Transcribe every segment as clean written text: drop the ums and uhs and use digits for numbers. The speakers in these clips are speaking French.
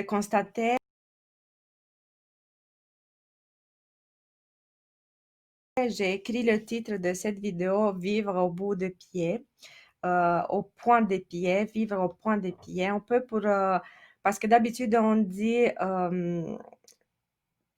j'ai constaté, j'ai écrit le titre de cette vidéo, Vivre au bout des pieds, au point des pieds, vivre au point des pieds. On peut parce que d'habitude on dit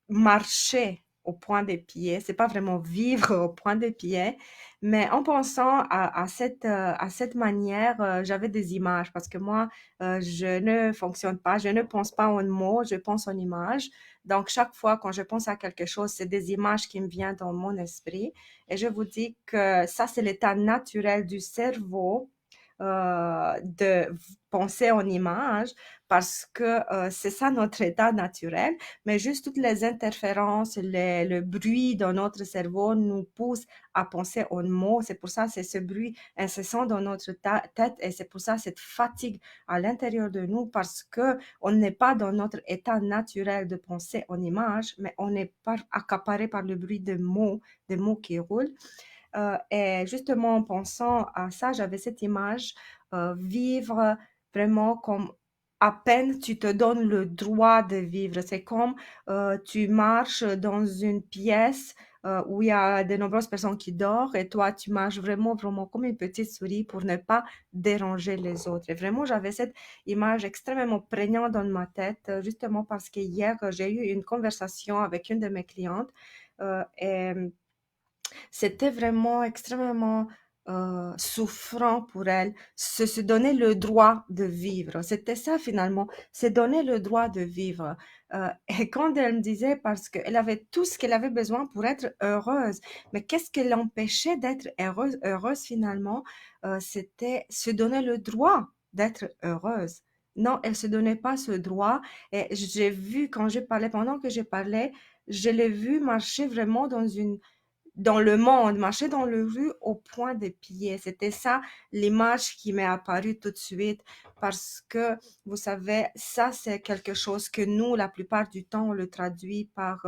marcher au point des pieds, c'est pas vraiment vivre au point des pieds, mais en pensant à cette manière, j'avais des images parce que moi, je ne fonctionne pas, je ne pense pas en mots, je pense en images. Donc, chaque fois quand je pense à quelque chose, c'est des images qui me viennent dans mon esprit. Et je vous dis que ça, c'est l'état naturel du cerveau, de penser en images parce que c'est ça notre état naturel, mais juste toutes les interférences, le bruit dans notre cerveau nous pousse à penser en mots. C'est pour ça c'est ce bruit incessant dans notre tête et c'est pour ça cette fatigue à l'intérieur de nous parce que on n'est pas dans notre état naturel de penser en images, mais on est accaparé par le bruit des mots qui roulent. Et justement, en pensant à ça, j'avais cette image, vivre vraiment comme à peine tu te donnes le droit de vivre. C'est comme tu marches dans une pièce où il y a de nombreuses personnes qui dorment et toi, tu marches vraiment, vraiment comme une petite souris pour ne pas déranger les autres. Et vraiment, j'avais cette image extrêmement prégnante dans ma tête, justement parce que hier, j'ai eu une conversation avec une de mes clientes et c'était vraiment extrêmement souffrant pour elle, se donner le droit de vivre. C'était ça finalement, c'est donner le droit de vivre. Et quand elle me disait, parce qu'elle avait tout ce qu'elle avait besoin pour être heureuse, mais qu'est-ce qui l'empêchait d'être heureuse finalement? C'était se donner le droit d'être heureuse. Non, elle se donnait pas ce droit. Et j'ai vu, quand j'ai parlé, pendant que j'ai parlé, je l'ai vu marcher vraiment dans le monde, marcher dans le rue au point des pieds. C'était ça l'image qui m'est apparue tout de suite parce que, vous savez, ça c'est quelque chose que nous, la plupart du temps, on le traduit par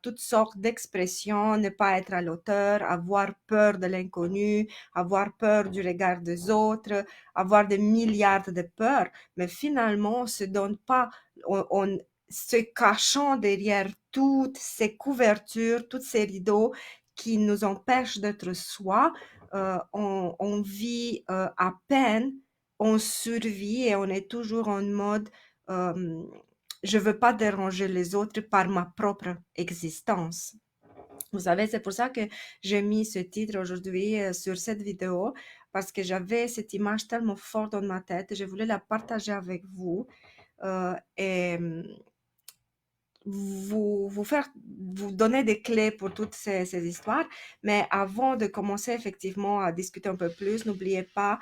toutes sortes d'expressions, ne pas être à l'auteur, avoir peur de l'inconnu, avoir peur du regard des autres, avoir des milliards de peurs. Mais finalement, on se donne pas, on se cachant derrière toutes ces couvertures, toutes ces rideaux, qui nous empêche d'être soi. On vit à peine, on survit et on est toujours en mode je veux pas déranger les autres par ma propre existence. Vous savez, c'est pour ça que j'ai mis ce titre aujourd'hui sur cette vidéo parce que j'avais cette image tellement forte dans ma tête et je voulais la partager avec vous. Et vous donner des clés pour toutes ces histoires. Mais avant de commencer effectivement à discuter un peu plus, n'oubliez pas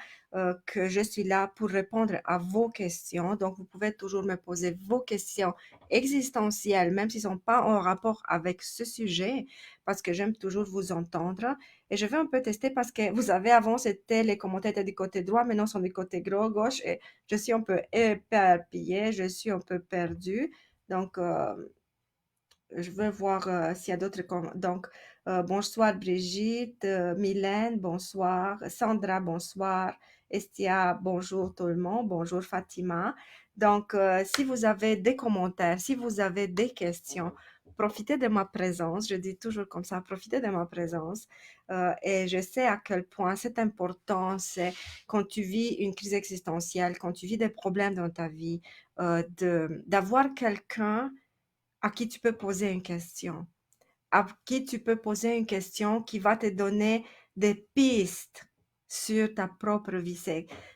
que je suis là pour répondre à vos questions. Donc, vous pouvez toujours me poser vos questions existentielles, même s'ils ne sont pas en rapport avec ce sujet, parce que j'aime toujours vous entendre. Et je vais un peu tester parce que vous savez, avant, c'était les commentaires étaient du côté droit, maintenant, ils sont du côté gauche. Et je suis un peu éparpillée, je suis un peu perdue. Donc, je veux voir s'il y a d'autres donc, bonsoir Brigitte, Mylène, bonsoir, Sandra, bonsoir, Estia, bonjour tout le monde, bonjour Fatima. Donc, si vous avez des commentaires, si vous avez des questions, profitez de ma présence. Je dis toujours comme ça, profitez de ma présence. Et je sais à quel point c'est important, c'est quand tu vis une crise existentielle, quand tu vis des problèmes dans ta vie, d'avoir quelqu'un à qui tu peux poser une question, à qui tu peux poser une question qui va te donner des pistes sur ta propre vie.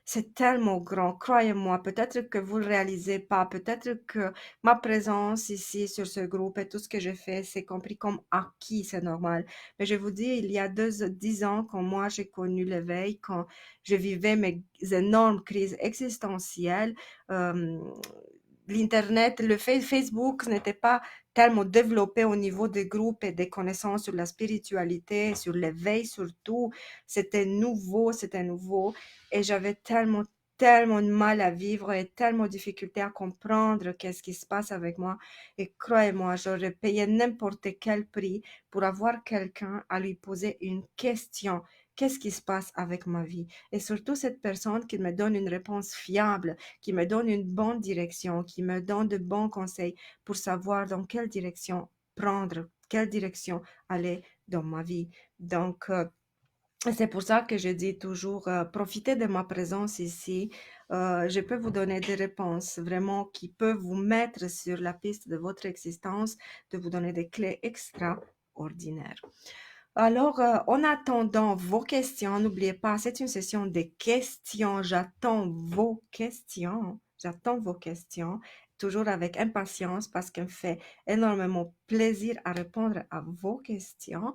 C'est tellement grand, croyez-moi. Peut-être que vous ne le réalisez pas, peut-être que ma présence ici sur ce groupe et tout ce que je fais, c'est compris comme acquis, c'est normal. Mais je vous dis, il y a 10 ans, quand moi j'ai connu l'éveil, quand je vivais mes énormes crises existentielles, euh, l'Internet, Facebook n'était pas tellement développé au niveau des groupes et des connaissances sur la spiritualité, sur l'éveil surtout. C'était nouveau, c'était nouveau. Et j'avais tellement de mal à vivre et tellement de difficultés à comprendre qu'est-ce qui se passe avec moi. Et croyez-moi, j'aurais payé n'importe quel prix pour avoir quelqu'un à lui poser une question qu'est-ce qui se passe avec ma vie. Et surtout cette personne qui me donne une réponse fiable, qui me donne une bonne direction, qui me donne de bons conseils pour savoir dans quelle direction prendre, quelle direction aller dans ma vie. Donc, c'est pour ça que je dis toujours, profitez de ma présence ici. Je peux vous donner des réponses vraiment qui peuvent vous mettre sur la piste de votre existence, de vous donner des clés extraordinaires. Alors, en attendant vos questions, n'oubliez pas, c'est une session de questions. J'attends vos questions. J'attends vos questions, toujours avec impatience parce qu'elle me fait énormément plaisir à répondre à vos questions.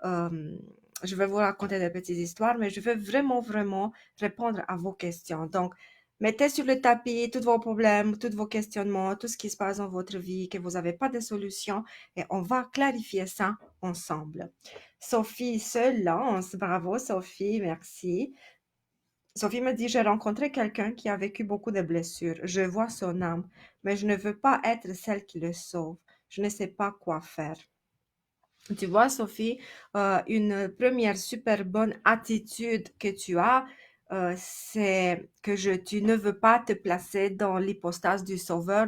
Euh, je vais vous raconter des petites histoires, mais je veux vraiment, vraiment répondre à vos questions. Donc, mettez sur le tapis tous vos problèmes, tous vos questionnements, tout ce qui se passe dans votre vie, que vous n'avez pas de solution, et on va clarifier ça ensemble. Sophie se lance. Bravo, Sophie, merci. Sophie me dit, j'ai rencontré quelqu'un qui a vécu beaucoup de blessures. Je vois son âme, mais je ne veux pas être celle qui le sauve. Je ne sais pas quoi faire. Tu vois, Sophie, une première super bonne attitude que tu as, c'est que tu ne veux pas te placer dans l'hypostase du sauveur,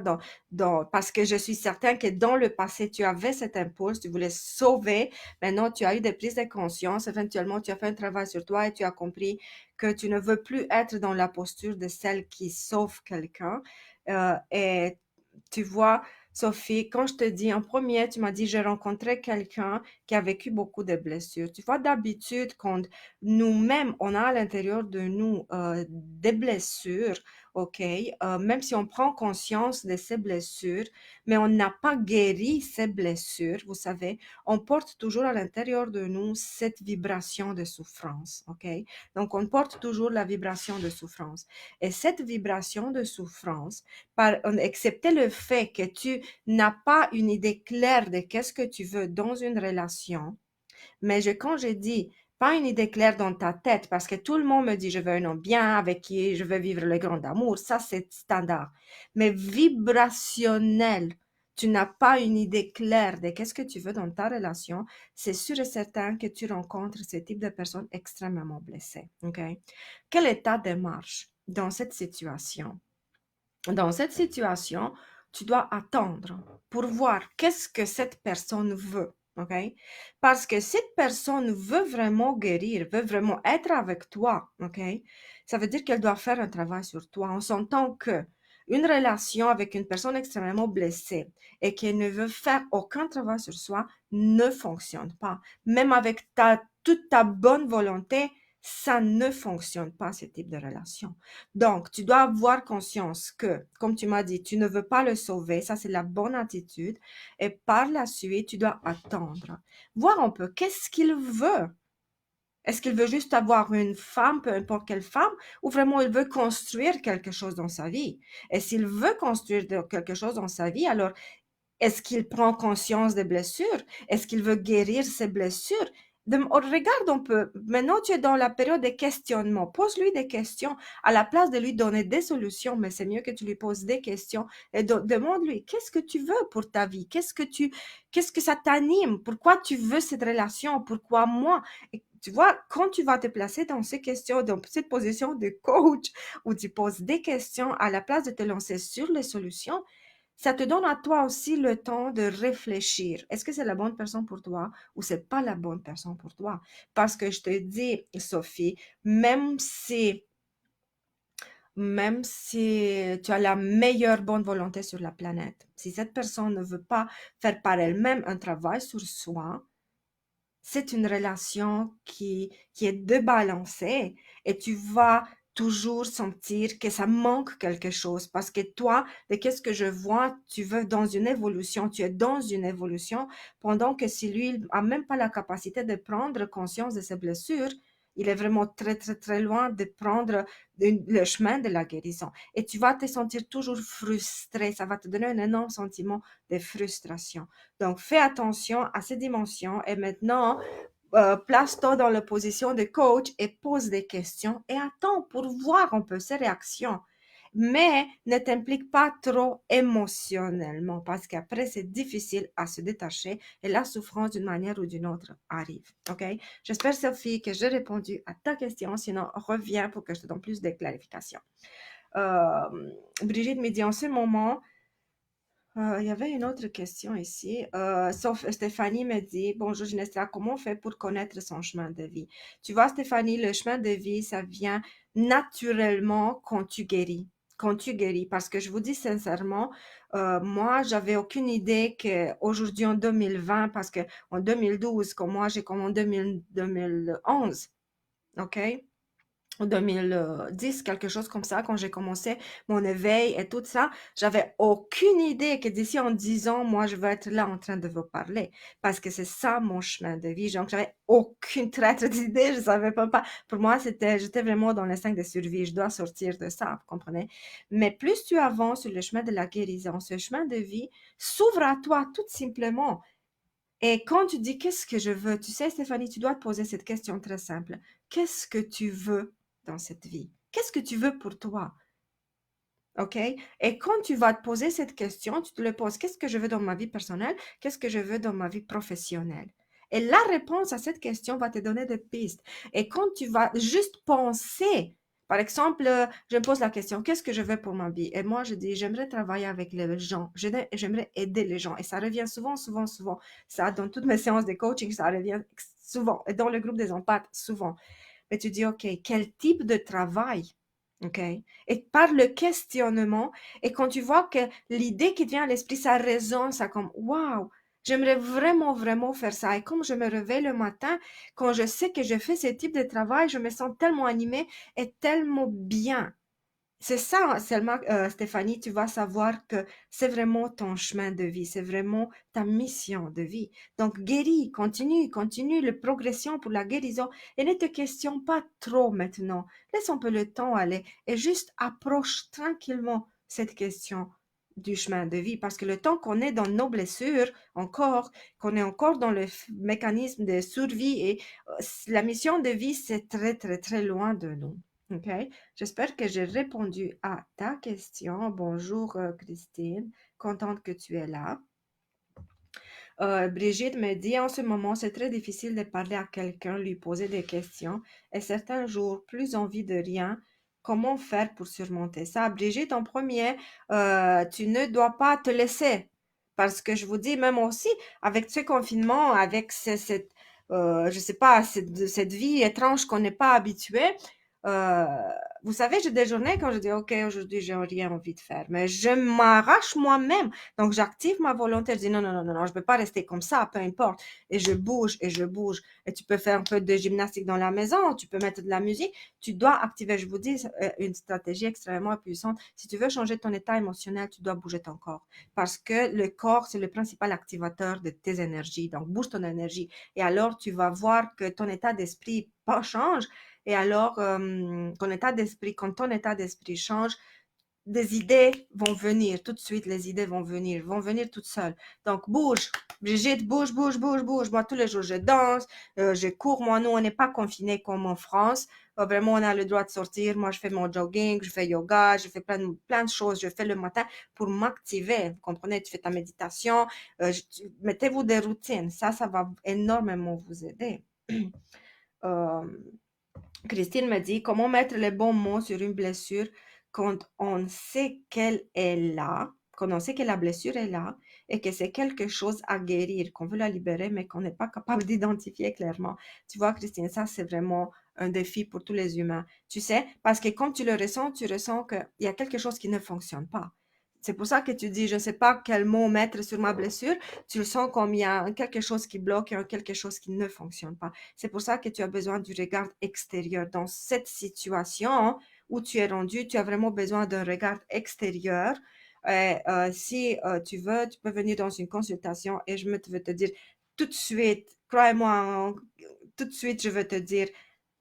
parce que je suis certaine que dans le passé, tu avais cet impulse, tu voulais sauver. Maintenant, tu as eu des prises de conscience. Éventuellement, tu as fait un travail sur toi et tu as compris que tu ne veux plus être dans la posture de celle qui sauve quelqu'un. Et tu vois, Sophie, quand je te dis en premier, tu m'as dit, j'ai rencontré quelqu'un qui a vécu beaucoup de blessures. Tu vois, d'habitude, quand nous-mêmes, on a à l'intérieur de nous des blessures, ok, même si on prend conscience de ces blessures, mais on n'a pas guéri ces blessures, vous savez, on porte toujours à l'intérieur de nous cette vibration de souffrance, ok? Donc, on porte toujours la vibration de souffrance. Et cette vibration de souffrance, excepté le fait que tu n'as pas une idée claire de qu'est-ce que tu veux dans une relation, mais quand je dis pas une idée claire dans ta tête, parce que tout le monde me dit je veux un homme bien avec qui je veux vivre le grand amour, ça c'est standard. Mais vibrationnel, tu n'as pas une idée claire de qu'est-ce que tu veux dans ta relation, c'est sûr et certain que tu rencontres ce type de personnes extrêmement blessées. Ok? Quel est ta démarche dans cette situation? Dans cette situation, tu dois attendre pour voir qu'est-ce que cette personne veut. OK? Parce que cette personne veut vraiment guérir, veut vraiment être avec toi. OK? Ça veut dire qu'elle doit faire un travail sur toi. On s'entend que une relation avec une personne extrêmement blessée et qui ne veut faire aucun travail sur soi ne fonctionne pas. Même avec toute ta bonne volonté, ça ne fonctionne pas, ce type de relation. Donc, tu dois avoir conscience que, comme tu m'as dit, tu ne veux pas le sauver, ça c'est la bonne attitude. Et par la suite, tu dois attendre. Voir un peu qu'est-ce qu'il veut. Est-ce qu'il veut juste avoir une femme, peu importe quelle femme, ou vraiment il veut construire quelque chose dans sa vie? Et s'il veut construire quelque chose dans sa vie, alors est-ce qu'il prend conscience des blessures? Est-ce qu'il veut guérir ses blessures? Regarde un peu. Maintenant, tu es dans la période de questionnement. Pose-lui des questions à la place de lui donner des solutions, mais c'est mieux que tu lui poses des questions et demande-lui qu'est-ce que tu veux pour ta vie? Qu'est-ce que ça t'anime? Pourquoi tu veux cette relation? Pourquoi moi? Et tu vois, quand tu vas te placer dans ces questions, dans cette position de coach où tu poses des questions à la place de te lancer sur les solutions, ça te donne à toi aussi le temps de réfléchir. Est-ce que c'est la bonne personne pour toi ou c'est pas la bonne personne pour toi? Parce que je te dis, Sophie, même si tu as la meilleure bonne volonté sur la planète, si cette personne ne veut pas faire par elle-même un travail sur soi, c'est une relation qui est débalancée et tu vas toujours sentir que ça manque quelque chose parce que toi, de qu'est-ce que je vois, tu veux dans une évolution, tu es dans une évolution pendant que si lui, il a même pas la capacité de prendre conscience de ses blessures, il est vraiment très, très, très loin de prendre le chemin de la guérison. Et tu vas te sentir toujours frustré. Ça va te donner un énorme sentiment de frustration. Donc, fais attention à ces dimensions et maintenant, place-toi dans la position de coach et pose des questions et attends pour voir un peu ses réactions. mais ne t'implique pas trop émotionnellement parce qu'après, c'est difficile à se détacher et la souffrance d'une manière ou d'une autre arrive. OK? J'espère, Sophie, que j'ai répondu à ta question. Sinon, reviens pour que je te donne plus de clarification. Brigitte me dit en ce moment, il y avait une autre question ici. Sauf Stéphanie me dit, bonjour Ginestra, comment on fait pour connaître son chemin de vie? Tu vois, Stéphanie, le chemin de vie, ça vient naturellement quand tu guéris. Quand tu guéris, parce que je vous dis sincèrement, moi, j'avais aucune idée qu'aujourd'hui en 2020, parce que en 2012, comme moi, j'ai comme en 2011, OK? En 2010, quelque chose comme ça, quand j'ai commencé mon éveil et tout ça, j'avais aucune idée que d'ici en 10 ans, moi, je vais être là en train de vous parler. Parce que c'est ça mon chemin de vie. Donc, j'avais aucune traître d'idée. Je savais pas. Pour moi, j'étais vraiment dans l'instinct de survie. Je dois sortir de ça, vous comprenez? Mais plus tu avances sur le chemin de la guérison, ce chemin de vie s'ouvre à toi tout simplement. Et quand tu dis qu'est-ce que je veux, tu sais, Stéphanie, tu dois te poser cette question très simple. Qu'est-ce que tu veux dans cette vie? Qu'est-ce que tu veux pour toi? OK? Et quand tu vas te poser cette question, tu te le poses, qu'est-ce que je veux dans ma vie personnelle? Qu'est-ce que je veux dans ma vie professionnelle? Et la réponse à cette question va te donner des pistes. Et quand tu vas juste penser, par exemple, je me pose la question, qu'est-ce que je veux pour ma vie? Et moi, je dis, j'aimerais travailler avec les gens, j'aimerais aider les gens. Et ça revient souvent, souvent, souvent. Ça, dans toutes mes séances de coaching, ça revient souvent. Et dans le groupe des empathes, souvent. Mais tu dis, OK, quel type de travail? OK? Et par le questionnement, et quand tu vois que l'idée qui te vient à l'esprit, ça résonne, ça comme, waouh, j'aimerais vraiment, vraiment faire ça. Et comme je me réveille le matin, quand je sais que je fais ce type de travail, je me sens tellement animée et tellement bien. C'est ça seulement, Stéphanie, tu vas savoir que c'est vraiment ton chemin de vie, c'est vraiment ta mission de vie. Donc, guéris, continue, continue la progression pour la guérison et ne te questionne pas trop maintenant. Laisse un peu le temps aller et juste approche tranquillement cette question du chemin de vie parce que le temps qu'on est dans nos blessures encore, qu'on est encore dans le mécanisme de survie et la mission de vie, c'est très, très, très loin de nous. OK? J'espère que j'ai répondu à ta question. Bonjour Christine, contente que tu es là. Brigitte me dit en ce moment, c'est très difficile de parler à quelqu'un, lui poser des questions et certains jours, plus envie de rien. Comment faire pour surmonter ça? Brigitte, en premier, tu ne dois pas te laisser parce que je vous dis, même aussi, avec ce confinement, avec je sais pas, cette vie étrange qu'on n'est pas habitué, euh, vous savez, j'ai des journées quand je dis, OK, aujourd'hui, j'ai rien envie de faire, mais je m'arrache moi-même. Donc, j'active ma volonté. Je dis, non, non, non, non, non, je ne peux pas rester comme ça, peu importe. Et je bouge, et je bouge. Et tu peux faire un peu de gymnastique dans la maison, tu peux mettre de la musique. Tu dois activer, je vous dis, une stratégie extrêmement puissante. Si tu veux changer ton état émotionnel, tu dois bouger ton corps. Parce que le corps, c'est le principal activateur de tes énergies. Donc, bouge ton énergie. Et alors, tu vas voir que ton état d'esprit change. Et alors, quand ton état d'esprit change, des idées vont venir tout de suite, les idées vont venir toutes seules. Donc, bouge, Brigitte, bouge, bouge, bouge, bouge. Moi, tous les jours, je danse, je cours. Moi, nous, on n'est pas confinés comme en France. Vraiment, on a le droit de sortir. Moi, je fais mon jogging, je fais yoga, je fais plein de choses. Je fais le matin pour m'activer. Vous comprenez? Tu fais ta méditation. Mettez-vous des routines. Ça va énormément vous aider. Euh, Christine me dit comment mettre les bons mots sur une blessure quand on sait qu'elle est là, quand on sait que la blessure est là et que c'est quelque chose à guérir, qu'on veut la libérer, mais qu'on n'est pas capable d'identifier clairement. Tu vois, Christine, ça, c'est vraiment un défi pour tous les humains. Tu sais, parce que quand tu le ressens, tu ressens qu'il y a quelque chose qui ne fonctionne pas. C'est pour ça que tu dis, je ne sais pas quel mot mettre sur ma blessure. Tu le sens comme il y a quelque chose qui bloque, il y a quelque chose qui ne fonctionne pas. C'est pour ça que tu as besoin du regard extérieur. Dans cette situation où tu es rendu, tu as vraiment besoin d'un regard extérieur. Si tu veux, tu peux venir dans une consultation et je veux te dire tout de suite, crois-moi, tout de suite, je veux te dire,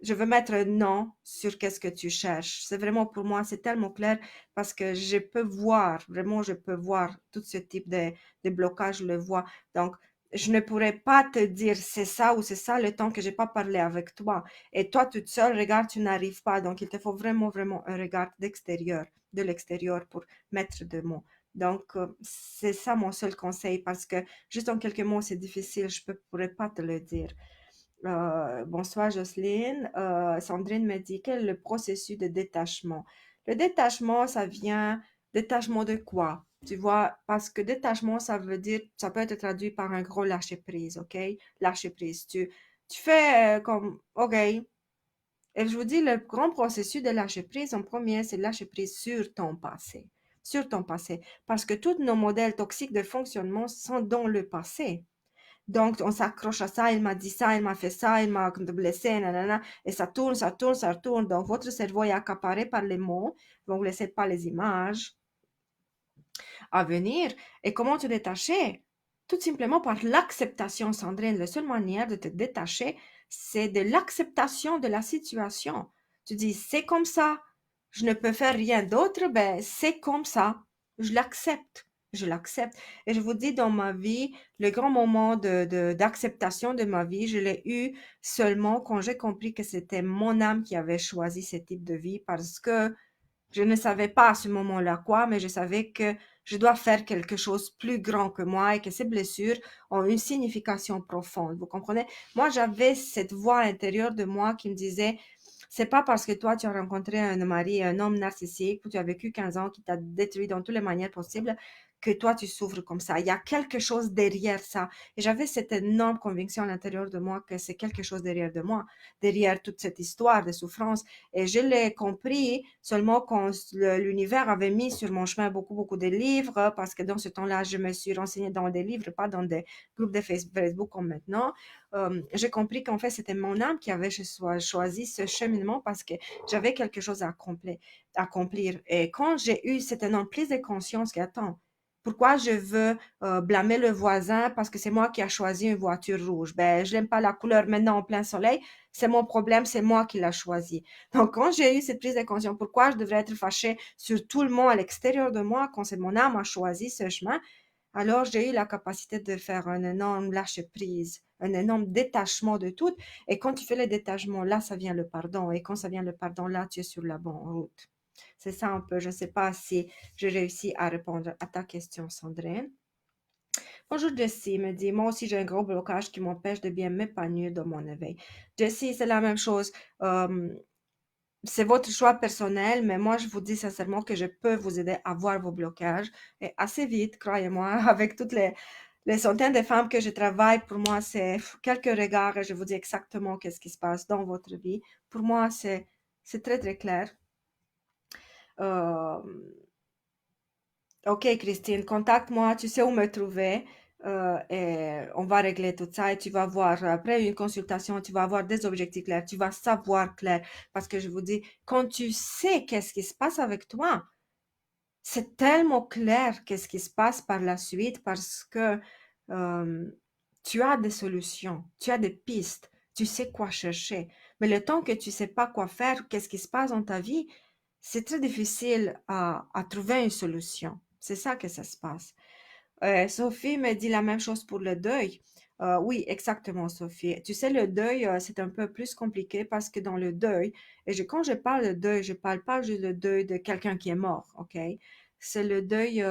je veux mettre un nom sur qu'est-ce que tu cherches. C'est vraiment pour moi, c'est tellement clair parce que je peux voir, vraiment, je peux voir tout ce type de blocage, je le vois. Donc, je ne pourrais pas te dire c'est ça ou c'est ça le temps que j'ai pas parlé avec toi. Et toi, toute seule, regarde, tu n'arrives pas. Donc, il te faut vraiment, vraiment un regard d'extérieur, de l'extérieur pour mettre de mots. Donc, c'est ça mon seul conseil parce que juste en quelques mots, c'est difficile. Je ne pourrais pas te le dire. Bonsoir Jocelyne. Sandrine me dit quel est le processus de détachement. Le détachement, ça vient, détachement de quoi? Tu vois, parce que détachement, ça veut dire, ça peut être traduit par un gros lâcher prise, ok? Lâcher prise. Tu fais comme, ok. Et je vous dis, le grand processus de lâcher prise, en premier, c'est lâcher prise sur ton passé. Sur ton passé. Parce que tous nos modèles toxiques de fonctionnement sont dans le passé. Donc, on s'accroche à ça, il m'a dit ça, il m'a fait ça, il m'a blessé, nanana, et ça tourne, ça tourne, ça tourne. Donc, votre cerveau est accaparé par les mots, donc vous ne laissez pas les images à venir. Et comment te détacher? Tout simplement par l'acceptation, Sandrine. La seule manière de te détacher, c'est de l'acceptation de la situation. Tu dis, c'est comme ça, je ne peux faire rien d'autre, ben c'est comme ça, je l'accepte. Je l'accepte. Et je vous dis, dans ma vie, le grand moment d'acceptation de ma vie, je l'ai eu seulement quand j'ai compris que c'était mon âme qui avait choisi ce type de vie parce que je ne savais pas à ce moment-là quoi, mais je savais que je dois faire quelque chose plus grand que moi et que ces blessures ont une signification profonde. Vous comprenez? Moi, j'avais cette voix intérieure de moi qui me disait, c'est pas parce que toi, tu as rencontré un mari, un homme narcissique, que tu as vécu 15 ans, qui t'a détruit dans toutes les manières possibles, que toi, tu souffres comme ça. Il y a quelque chose derrière ça. Et j'avais cette énorme conviction à l'intérieur de moi que c'est quelque chose derrière de moi, derrière toute cette histoire de souffrance. Et je l'ai compris seulement quand l'univers avait mis sur mon chemin beaucoup, beaucoup de livres, parce que dans ce temps-là, je me suis renseignée dans des livres, pas dans des groupes de Facebook comme maintenant. J'ai compris qu'en fait, c'était mon âme qui avait choisi ce cheminement parce que j'avais quelque chose à accomplir. Et quand j'ai eu cette énorme prise de conscience qui attend, pourquoi je veux blâmer le voisin parce que c'est moi qui a choisi une voiture rouge? Ben, je n'aime pas la couleur maintenant en plein soleil. C'est mon problème, c'est moi qui l'ai choisi. Donc, quand j'ai eu cette prise de conscience, pourquoi je devrais être fâchée sur tout le monde à l'extérieur de moi quand c'est mon âme a choisi ce chemin, alors j'ai eu la capacité de faire un énorme lâcher-prise, un énorme détachement de tout. Et quand tu fais le détachement, là, ça vient le pardon. Et quand ça vient le pardon, là, tu es sur la bonne route. C'est ça un peu. Je ne sais pas si j'ai réussi à répondre à ta question, Sandrine. Bonjour Jessie, me dit, moi aussi j'ai un gros blocage qui m'empêche de bien m'épanouir dans mon éveil. Jessie, c'est la même chose. Euh, c'est votre choix personnel, mais moi, je vous dis sincèrement que je peux vous aider à voir vos blocages et assez vite, croyez-moi, avec toutes les centaines de femmes que je travaille, pour moi, c'est quelques regards et je vous dis exactement qu'est-ce qui se passe dans votre vie. Pour moi, c'est très, très clair. Euh, ok, Christine, contacte-moi, tu sais où me trouver. Et on va régler tout ça et tu vas voir, après une consultation, tu vas avoir des objectifs clairs, tu vas savoir clair. Parce que je vous dis, quand tu sais qu'est-ce qui se passe avec toi, c'est tellement clair qu'est-ce qui se passe par la suite parce que euh, tu as des solutions, tu as des pistes, tu sais quoi chercher. Mais le temps que tu sais pas quoi faire, qu'est-ce qui se passe dans ta vie, c'est très difficile à trouver une solution. C'est ça que ça se passe. Sophie me dit la même chose pour le deuil. Oui, exactement, Sophie. Tu sais, le deuil, c'est un peu plus compliqué parce que dans le deuil, quand je parle de deuil, je parle pas juste de deuil de quelqu'un qui est mort, ok? C'est le deuil,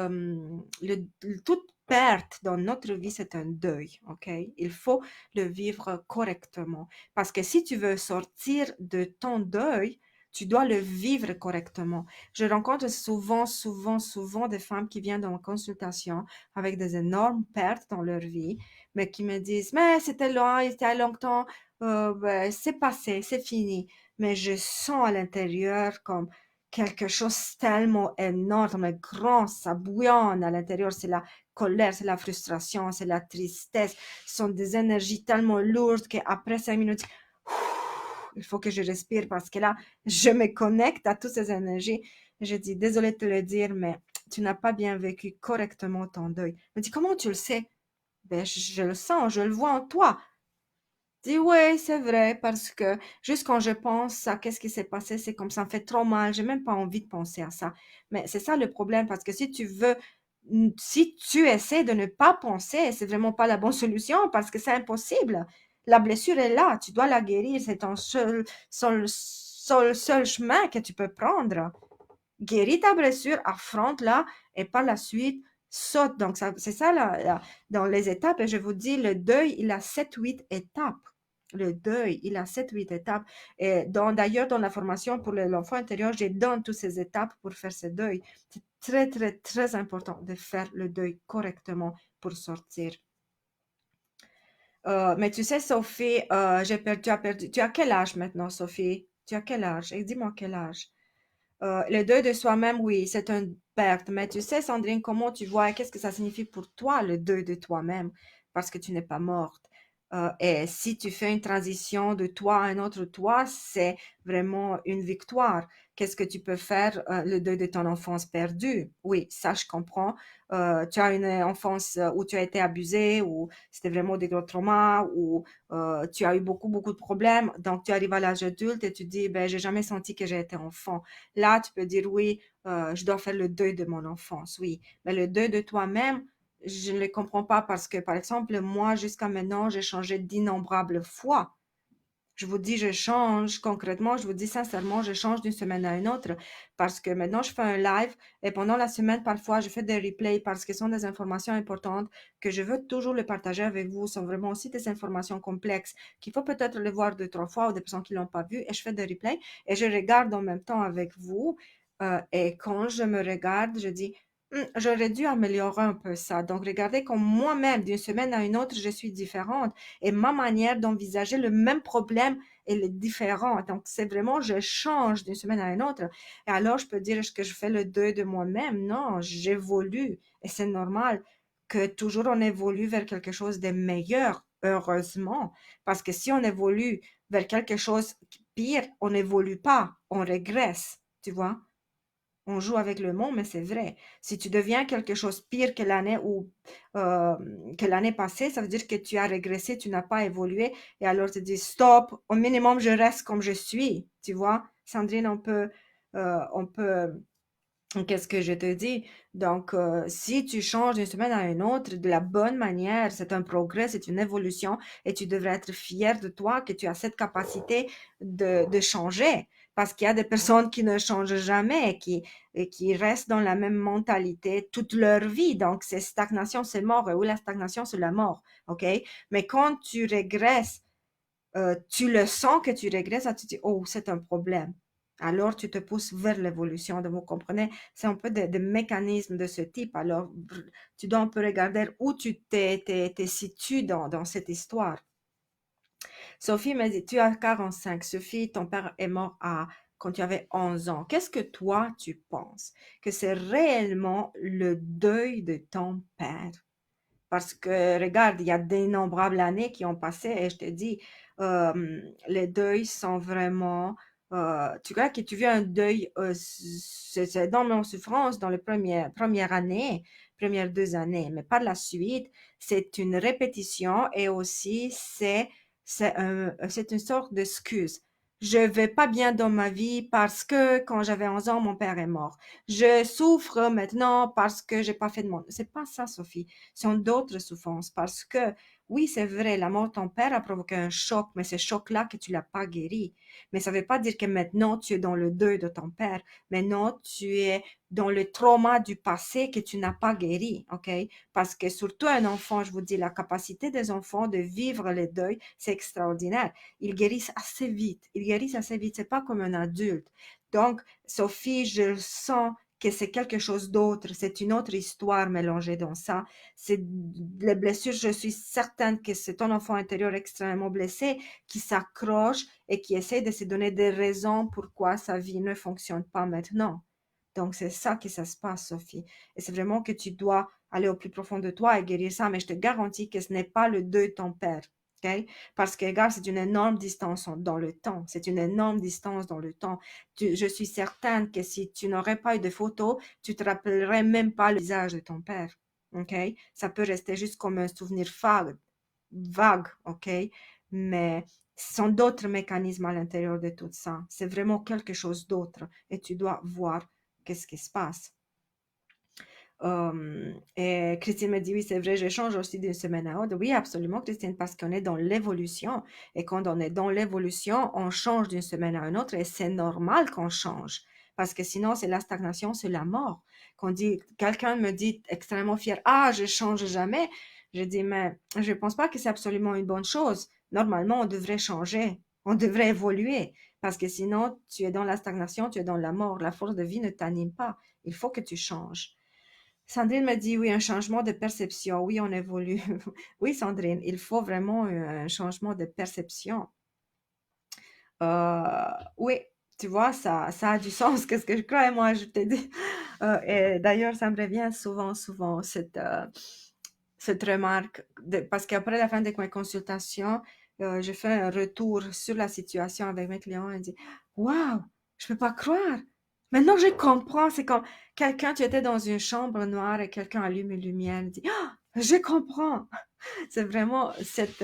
toute perte dans notre vie, c'est un deuil, ok? Il faut le vivre correctement. Parce que si tu veux sortir de ton deuil, tu dois le vivre correctement. Je rencontre souvent, souvent, souvent des femmes qui viennent dans ma consultation avec des énormes pertes dans leur vie, mais qui me disent, mais c'était loin, il était longtemps, ben, c'est passé, c'est fini. Mais je sens à l'intérieur comme quelque chose tellement énorme, grand, ça bouillonne à l'intérieur, c'est la colère, c'est la frustration, c'est la tristesse, ce sont des énergies tellement lourdes qu'après 5 minutes, il faut que je respire parce que là, je me connecte à toutes ces énergies. Je dis, désolée de te le dire, mais tu n'as pas bien vécu correctement ton deuil. Elle me dit, comment tu le sais? Ben, je le sens, je le vois en toi. Je dis, oui, c'est vrai, parce que juste quand je pense à qu'est-ce qui s'est passé, c'est comme ça me fait trop mal, j'ai même pas envie de penser à ça. Mais c'est ça le problème, parce que si tu veux Si tu essaies de ne pas penser, c'est vraiment pas la bonne solution parce que c'est impossible. La blessure est là, tu dois la guérir, c'est ton seul chemin que tu peux prendre. Guéris ta blessure, affronte-la et par la suite, saute. Donc, c'est ça dans les étapes. Et je vous dis, le deuil, il a 7-8 étapes. Le deuil, il a 7-8 étapes. Et d'ailleurs, dans la formation pour l'enfant intérieur, je donne toutes ces étapes pour faire ce deuil. C'est très, très, très important de faire le deuil correctement pour sortir. Mais tu sais, Sophie, tu as quel âge maintenant, Sophie? Tu as quel âge? Et dis-moi quel âge. Le deuil de soi-même, oui, c'est une perte. Mais tu sais, Sandrine, comment tu vois, qu'est-ce que ça signifie pour toi, le deuil de toi-même, parce que tu n'es pas morte. Et si tu fais une transition de toi à un autre toi, c'est vraiment une victoire. Qu'est-ce que tu peux faire, le deuil de ton enfance perdue? Oui, ça, je comprends. Tu as une enfance où tu as été abusé, ou c'était vraiment des gros traumas, ou tu as eu beaucoup, beaucoup de problèmes. Donc, tu arrives à l'âge adulte et tu dis, ben, j'ai jamais senti que j'ai été enfant. Là, tu peux dire oui, je dois faire le deuil de mon enfance, oui. Mais le deuil de toi-même, je ne le comprends pas parce que, par exemple, moi, jusqu'à maintenant, j'ai changé d'innombrables fois. Je vous dis, je change concrètement, je vous dis sincèrement, je change d'une semaine à une autre parce que maintenant, je fais un live et pendant la semaine, parfois, je fais des replays parce que ce sont des informations importantes que je veux toujours les partager avec vous. Ce sont vraiment aussi des informations complexes qu'il faut peut-être les voir deux, trois fois ou des personnes qui l'ont pas vu et je fais des replays et je regarde en même temps avec vous. Et quand je me regarde, je dis, j'aurais dû améliorer un peu ça. Donc, regardez comme moi-même, d'une semaine à une autre, je suis différente et ma manière d'envisager le même problème, elle est différente. Donc, c'est vraiment, je change d'une semaine à une autre. Et alors, je peux dire, est-ce que je fais le deuil de moi-même? Non, j'évolue. Et c'est normal que toujours on évolue vers quelque chose de meilleur, heureusement. Parce que si on évolue vers quelque chose de pire, on n'évolue pas, on régresse, tu vois? On joue avec le mot, mais c'est vrai. Si tu deviens quelque chose pire euh, que l'année passée, ça veut dire que tu as régressé, tu n'as pas évolué. Et alors tu dis stop, au minimum je reste comme je suis. Tu vois, Sandrine, qu'est-ce que je te dis? Donc, si tu changes d'une semaine à une autre de la bonne manière, c'est un progrès, c'est une évolution et tu devrais être fier de toi que tu as cette capacité de changer. Parce qu'il y a des personnes qui ne changent jamais et qui restent dans la même mentalité toute leur vie. Donc, c'est stagnation, c'est mort. Et oui, la stagnation, c'est la mort. OK? Mais quand tu régresses, tu le sens que tu régresses, tu te dis, oh, c'est un problème. Alors, tu te pousses vers l'évolution. Donc, vous comprenez, c'est un peu des mécanismes de ce type. Alors, tu dois un peu regarder où tu t'es situé dans cette histoire. Sophie m'a dit, tu as 45. Sophie, ton père est mort quand tu avais 11 ans. Qu'est-ce que toi, tu penses que c'est réellement le deuil de ton père? Parce que, regarde, il y a d'innombrables années qui ont passé et je te dis, les deuils sont vraiment... tu vois que tu vis un deuil, c'est énormément de souffrance dans les premières années, premières 2 années, mais par la suite, c'est une répétition et aussi c'est une sorte d'excuse. Je vais pas bien dans ma vie parce que quand j'avais 11 ans, mon père est mort. Je souffre maintenant parce que j'ai pas fait de monde. C'est pas ça, Sophie, sont d'autres souffrances parce que oui, c'est vrai, la mort de ton père a provoqué un choc, mais ce choc-là que tu l'as pas guéri. Mais ça veut pas dire que maintenant tu es dans le deuil de ton père. Maintenant, tu es dans le trauma du passé que tu n'as pas guéri, ok? Parce que surtout un enfant, je vous dis, la capacité des enfants de vivre les deuils, c'est extraordinaire. Ils guérissent assez vite. Ils guérissent assez vite. C'est pas comme un adulte. Donc, Sophie, je sens que c'est quelque chose d'autre, c'est une autre histoire mélangée dans ça. C'est les blessures, je suis certaine que c'est ton enfant intérieur extrêmement blessé qui s'accroche et qui essaie de se donner des raisons pourquoi sa vie ne fonctionne pas maintenant. Donc, c'est ça que ça se passe, Sophie. Et c'est vraiment que tu dois aller au plus profond de toi et guérir ça, mais je te garantis que ce n'est pas le deuil de ton père. OK? Parce que, regarde, c'est une énorme distance dans le temps. C'est une énorme distance dans le temps. Je suis certaine que si tu n'aurais pas eu de photos, tu te rappellerais même pas le visage de ton père. OK? Ça peut rester juste comme un souvenir vague, OK? Mais ce sont d'autres mécanismes à l'intérieur de tout ça. C'est vraiment quelque chose d'autre et tu dois voir qu'est-ce qui se passe. Et Christine me dit, oui, c'est vrai, je change aussi d'une semaine à l'autre. Oui, absolument, Christine, parce qu'on est dans l'évolution. Et quand on est dans l'évolution, on change d'une semaine à une autre et c'est normal qu'on change. Parce que sinon, c'est la stagnation, c'est la mort. Quand dit, quelqu'un me dit extrêmement fier, ah, je change jamais. Je dis, mais je pense pas que c'est absolument une bonne chose. Normalement, on devrait changer. On devrait évoluer. Parce que sinon, tu es dans la stagnation, tu es dans la mort. La force de vie ne t'anime pas. Il faut que tu changes. Sandrine me dit, oui, un changement de perception. Oui, on évolue. Oui, Sandrine, il faut vraiment un changement de perception. Oui, tu vois, ça a du sens. Qu'est-ce que je crois, et moi, je te dis. Et d'ailleurs, ça me revient souvent, souvent, cette remarque, parce qu'après la fin de mes consultations, je fais un retour sur la situation avec mes clients et je dis, waouh, je peux pas croire. Maintenant, je comprends. C'est comme quelqu'un, tu étais dans une chambre noire et quelqu'un allume une lumière et dit, ah, je comprends. C'est vraiment cette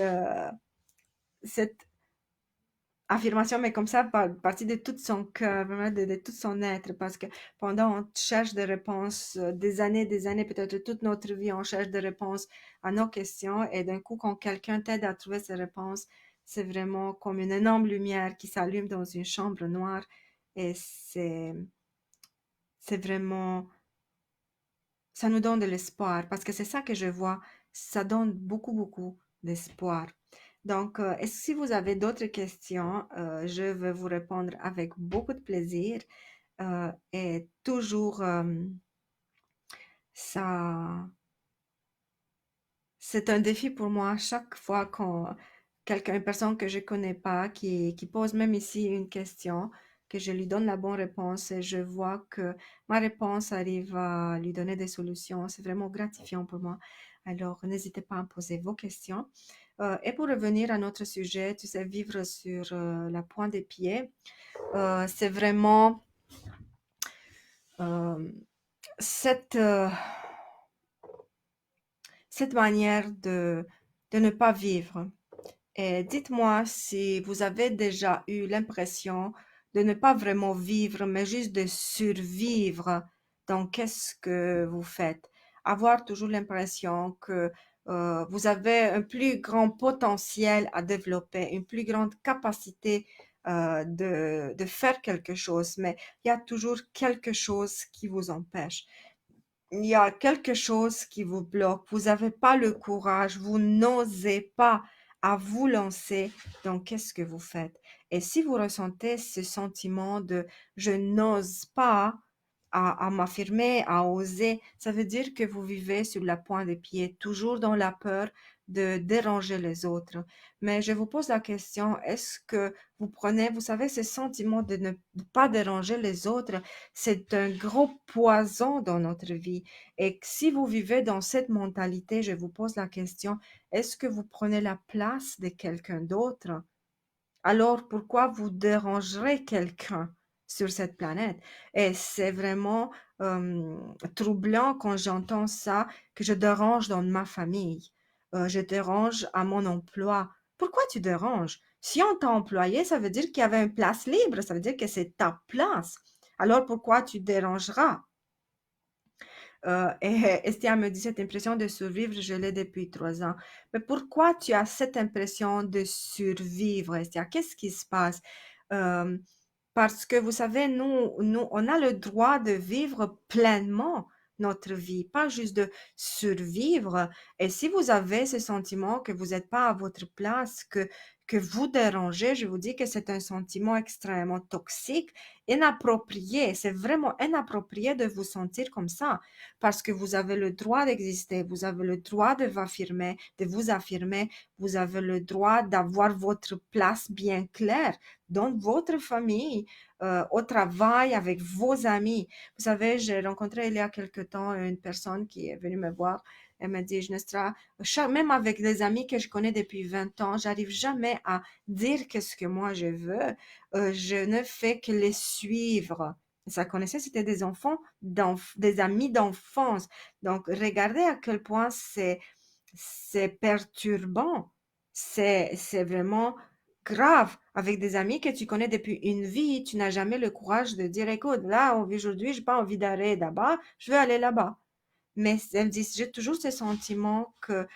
affirmation, mais comme ça, partie de tout son cœur, vraiment de tout son être, parce que pendant on cherche des réponses, des années, peut-être toute notre vie, on cherche des réponses à nos questions, et d'un coup, quand quelqu'un t'aide à trouver ces réponses, c'est vraiment comme une énorme lumière qui s'allume dans une chambre noire, et c'est vraiment, ça nous donne de l'espoir, parce que c'est ça que je vois, ça donne beaucoup, beaucoup d'espoir. Donc, si vous avez d'autres questions, je vais vous répondre avec beaucoup de plaisir. Et toujours, ça, c'est un défi pour moi chaque fois quand quelqu'un, une personne que je connais pas, qui pose même ici une question, que je lui donne la bonne réponse et je vois que ma réponse arrive à lui donner des solutions. C'est vraiment gratifiant pour moi. Alors, n'hésitez pas à me poser vos questions. Et pour revenir à notre sujet, tu sais, vivre sur la pointe des pieds, c'est vraiment euh, cette, euh, cette manière de ne pas vivre. Et dites-moi si vous avez déjà eu l'impression de ne pas vraiment vivre, mais juste de survivre. Donc, qu'est-ce que vous faites? Avoir toujours l'impression que vous avez un plus grand potentiel à développer, une plus grande capacité de faire quelque chose, mais il y a toujours quelque chose qui vous empêche. Il y a quelque chose qui vous bloque, vous n'avez pas le courage, vous n'osez pas à vous lancer, donc qu'est-ce que vous faites? Et si vous ressentez ce sentiment de je n'ose pas à m'affirmer, à oser, ça veut dire que vous vivez sur la pointe des pieds, toujours dans la peur de déranger les autres. Mais je vous pose la question, est-ce que vous prenez, vous savez, ce sentiment de ne pas déranger les autres, c'est un gros poison dans notre vie. Et si vous vivez dans cette mentalité, je vous pose la question, est-ce que vous prenez la place de quelqu'un d'autre? Alors pourquoi vous dérangerez quelqu'un sur cette planète? Et c'est vraiment troublant quand j'entends ça, que je dérange dans ma famille, je dérange à mon emploi. Pourquoi tu déranges? Si on t'a employé, ça veut dire qu'il y avait une place libre, ça veut dire que c'est ta place. Alors pourquoi tu dérangeras? Et Estia me dit cette impression de survivre, je l'ai depuis 3 ans. Mais pourquoi tu as cette impression de survivre, Estia? Qu'est-ce qui se passe? Euh, Parce que vous savez, nous, on a le droit de vivre pleinement notre vie, pas juste de survivre. Et si vous avez ce sentiment que vous n'êtes pas à votre place, que vous dérangez, je vous dis que c'est un sentiment extrêmement toxique, inapproprié. C'est vraiment inapproprié de vous sentir comme ça, parce que vous avez le droit d'exister, vous avez le droit de vous affirmer, vous avez le droit d'avoir votre place bien claire dans votre famille, au travail, avec vos amis. Vous savez, j'ai rencontré il y a quelque temps une personne qui est venue me voir. Elle m'a dit, Jnestra, même avec des amis que je connais depuis 20 ans, j'arrive jamais à dire qu'est-ce que moi je veux. Je ne fais que les suivre. Ça connaissait, c'était des enfants, des amis d'enfance. Donc, regardez à quel point c'est perturbant. C'est vraiment grave. Avec des amis que tu connais depuis une vie, tu n'as jamais le courage de dire, écoute, là, aujourd'hui, j'ai pas envie d'aller là-bas, je veux aller là-bas. Mais elle me dit, j'ai toujours ce sentiment que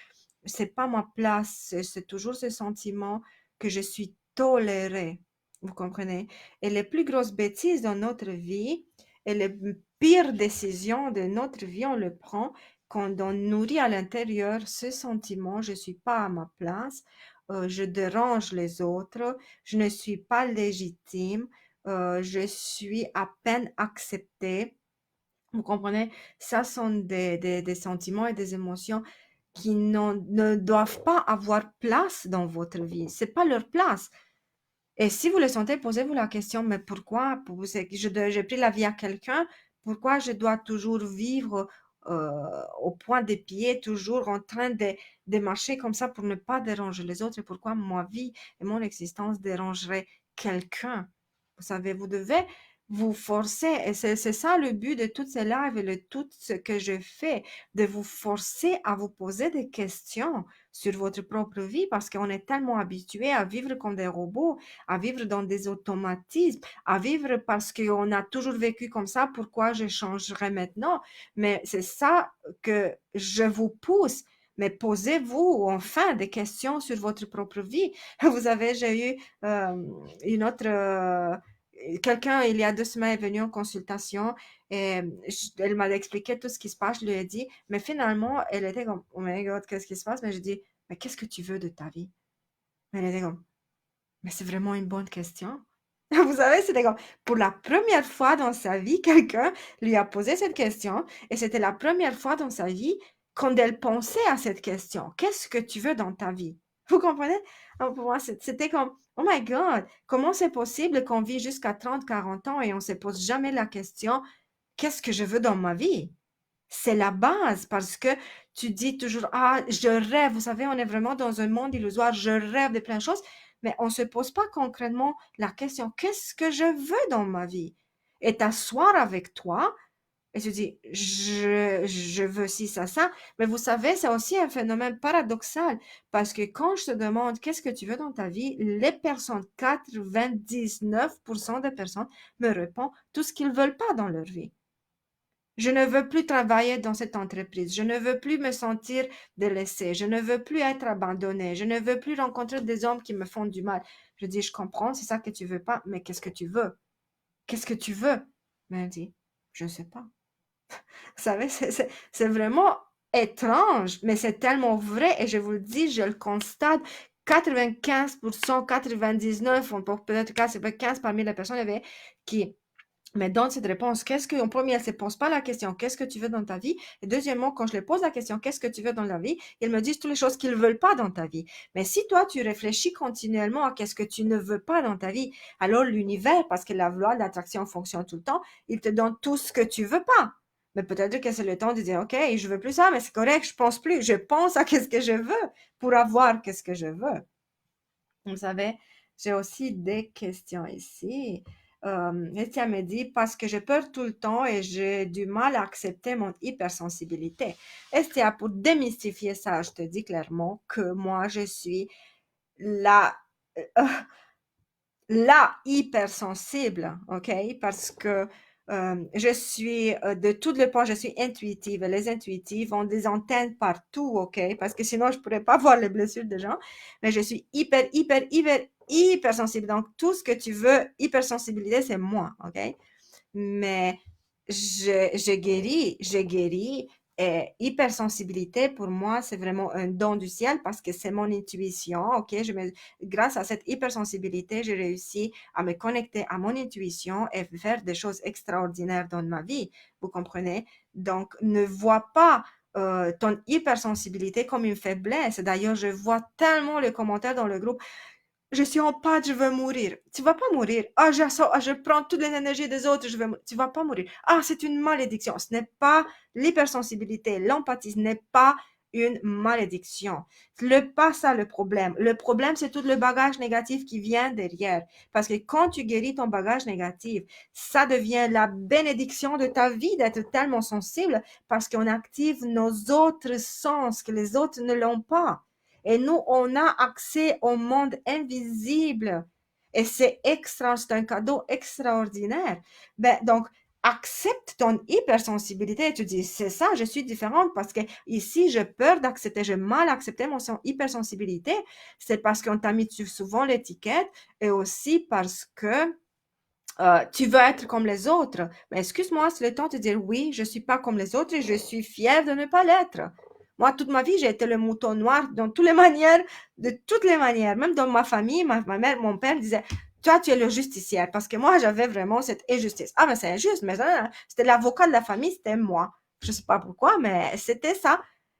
c'est pas ma place, c'est toujours ce sentiment que je suis tolérée. Vous comprenez? Et les plus grosses bêtises dans notre vie et les pires décisions de notre vie, on le prend quand on nourrit à l'intérieur ce sentiment, je suis pas à ma place, je dérange les autres, je ne suis pas légitime, je suis à peine acceptée. Vous comprenez? Ça sont des sentiments et des émotions qui ne doivent pas avoir place dans votre vie. C'est pas leur place. Et si vous le sentez, posez-vous la question, mais pourquoi j'ai pris la vie à quelqu'un, pourquoi je dois toujours vivre au point des pieds, toujours en train de marcher comme ça pour ne pas déranger les autres, et pourquoi ma vie et mon existence dérangeraient quelqu'un? Vous savez, vous devez vous forcer, et c'est ça le but de toutes ces lives et de tout ce que je fais, de vous forcer à vous poser des questions sur votre propre vie, parce qu'on est tellement habitué à vivre comme des robots, à vivre dans des automatismes, à vivre parce qu'on a toujours vécu comme ça, pourquoi je changerais maintenant? Mais c'est ça que je vous pousse. Mais posez-vous enfin des questions sur votre propre vie. J'ai eu une autre, quelqu'un il y a 2 semaines est venu en consultation et elle m'a expliqué tout ce qui se passe. Je lui ai dit, mais finalement, elle était comme, oh my God, qu'est-ce qui se passe? Mais je dis, mais qu'est-ce que tu veux de ta vie? Elle était comme, mais c'est vraiment une bonne question. Vous savez, c'était comme pour la première fois dans sa vie, quelqu'un lui a posé cette question et c'était la première fois dans sa vie quand elle pensait à cette question. Qu'est-ce que tu veux dans ta vie? Vous comprenez? Alors, pour moi, c'était comme, oh my God, comment c'est possible qu'on vit jusqu'à 30, 40 ans et on se pose jamais la question, qu'est-ce que je veux dans ma vie? C'est la base parce que tu dis toujours, ah, je rêve. Vous savez, on est vraiment dans un monde illusoire. Je rêve de plein de choses, mais on ne se pose pas concrètement la question, qu'est-ce que je veux dans ma vie? Et t'asseoir avec toi et tu dis, je veux ci, ça. Mais vous savez, c'est aussi un phénomène paradoxal parce que quand je te demande qu'est-ce que tu veux dans ta vie, les personnes, 99% des personnes me répondent tout ce qu'ils veulent pas dans leur vie. Je ne veux plus travailler dans cette entreprise. Je ne veux plus me sentir délaissée. Je ne veux plus être abandonnée. Je ne veux plus rencontrer des hommes qui me font du mal. Je dis, je comprends, c'est ça que tu veux pas, mais qu'est-ce que tu veux? Qu'est-ce que tu veux? Mais elle dit, je ne sais pas. Vous savez, c'est vraiment étrange, mais c'est tellement vrai et je vous le dis, je le constate. 95%, 99, peut-être 15 parmi les personnes qui mais dans cette réponse, en premier, elle ne se pose pas la question, qu'est-ce que tu veux dans ta vie? Et deuxièmement, quand je les pose la question, qu'est-ce que tu veux dans la vie? Ils me disent toutes les choses qu'ils ne veulent pas dans ta vie. Mais si toi, tu réfléchis continuellement à qu'est-ce que tu ne veux pas dans ta vie, alors l'univers, parce que la loi d'attraction fonctionne tout le temps, il te donne tout ce que tu veux pas. Mais peut-être que c'est le temps de dire, OK, je veux plus ça, mais c'est correct, je pense plus. Je pense à qu'est-ce que je veux pour avoir qu'est-ce que je veux. Vous savez, j'ai aussi des questions ici. Estia me dit, parce que je peur tout le temps et j'ai du mal à accepter mon hypersensibilité. Estia, pour démystifier ça, je te dis clairement que moi, je suis la, euh, la hypersensible, ok? Parce que je suis de toutes les points, je suis intuitive. Et les intuitives ont des antennes partout, ok? Parce que sinon, je pourrais pas voir les blessures des gens. Mais je suis hyper sensible. Donc, tout ce que tu veux, hypersensibilité, c'est moi, ok? Mais j'ai guéri. Et hypersensibilité, pour moi, c'est vraiment un don du ciel parce que c'est mon intuition, ok? Grâce à cette hypersensibilité, j'ai réussi à me connecter à mon intuition et faire des choses extraordinaires dans ma vie, vous comprenez? Donc, ne vois pas ton hypersensibilité comme une faiblesse. D'ailleurs, je vois tellement les commentaires dans le groupe. Je suis en panne, je veux mourir. Tu vas pas mourir. Ah, je prends toutes les énergies des autres, je vais mourir. Tu vas pas mourir. Ah, c'est une malédiction. Ce n'est pas l'hypersensibilité, l'empathie, ce n'est pas une malédiction. Pas ça le problème. Le problème, c'est tout le bagage négatif qui vient derrière. Parce que quand tu guéris ton bagage négatif, ça devient la bénédiction de ta vie d'être tellement sensible parce qu'on active nos autres sens que les autres ne l'ont pas. Et nous, on a accès au monde invisible. Et c'est un cadeau extraordinaire. Ben, donc, accepte ton hypersensibilité. Tu dis, c'est ça, je suis différente parce que ici, j'ai peur d'accepter, j'ai mal accepté mon hypersensibilité. C'est parce qu'on t'a mis souvent l'étiquette et aussi parce que tu veux être comme les autres. Mais excuse-moi, c'est le temps de dire oui, je suis pas comme les autres et je suis fière de ne pas l'être. Moi, toute ma vie, j'ai été le mouton noir dans toutes les manières, de toutes les manières. Même dans ma famille, ma mère, mon père disait, toi, tu es le justicière. Parce que moi, j'avais vraiment cette injustice. Ah, mais c'est injuste, mais c'était l'avocat de la famille, c'était moi. Je sais pas pourquoi, mais c'était ça.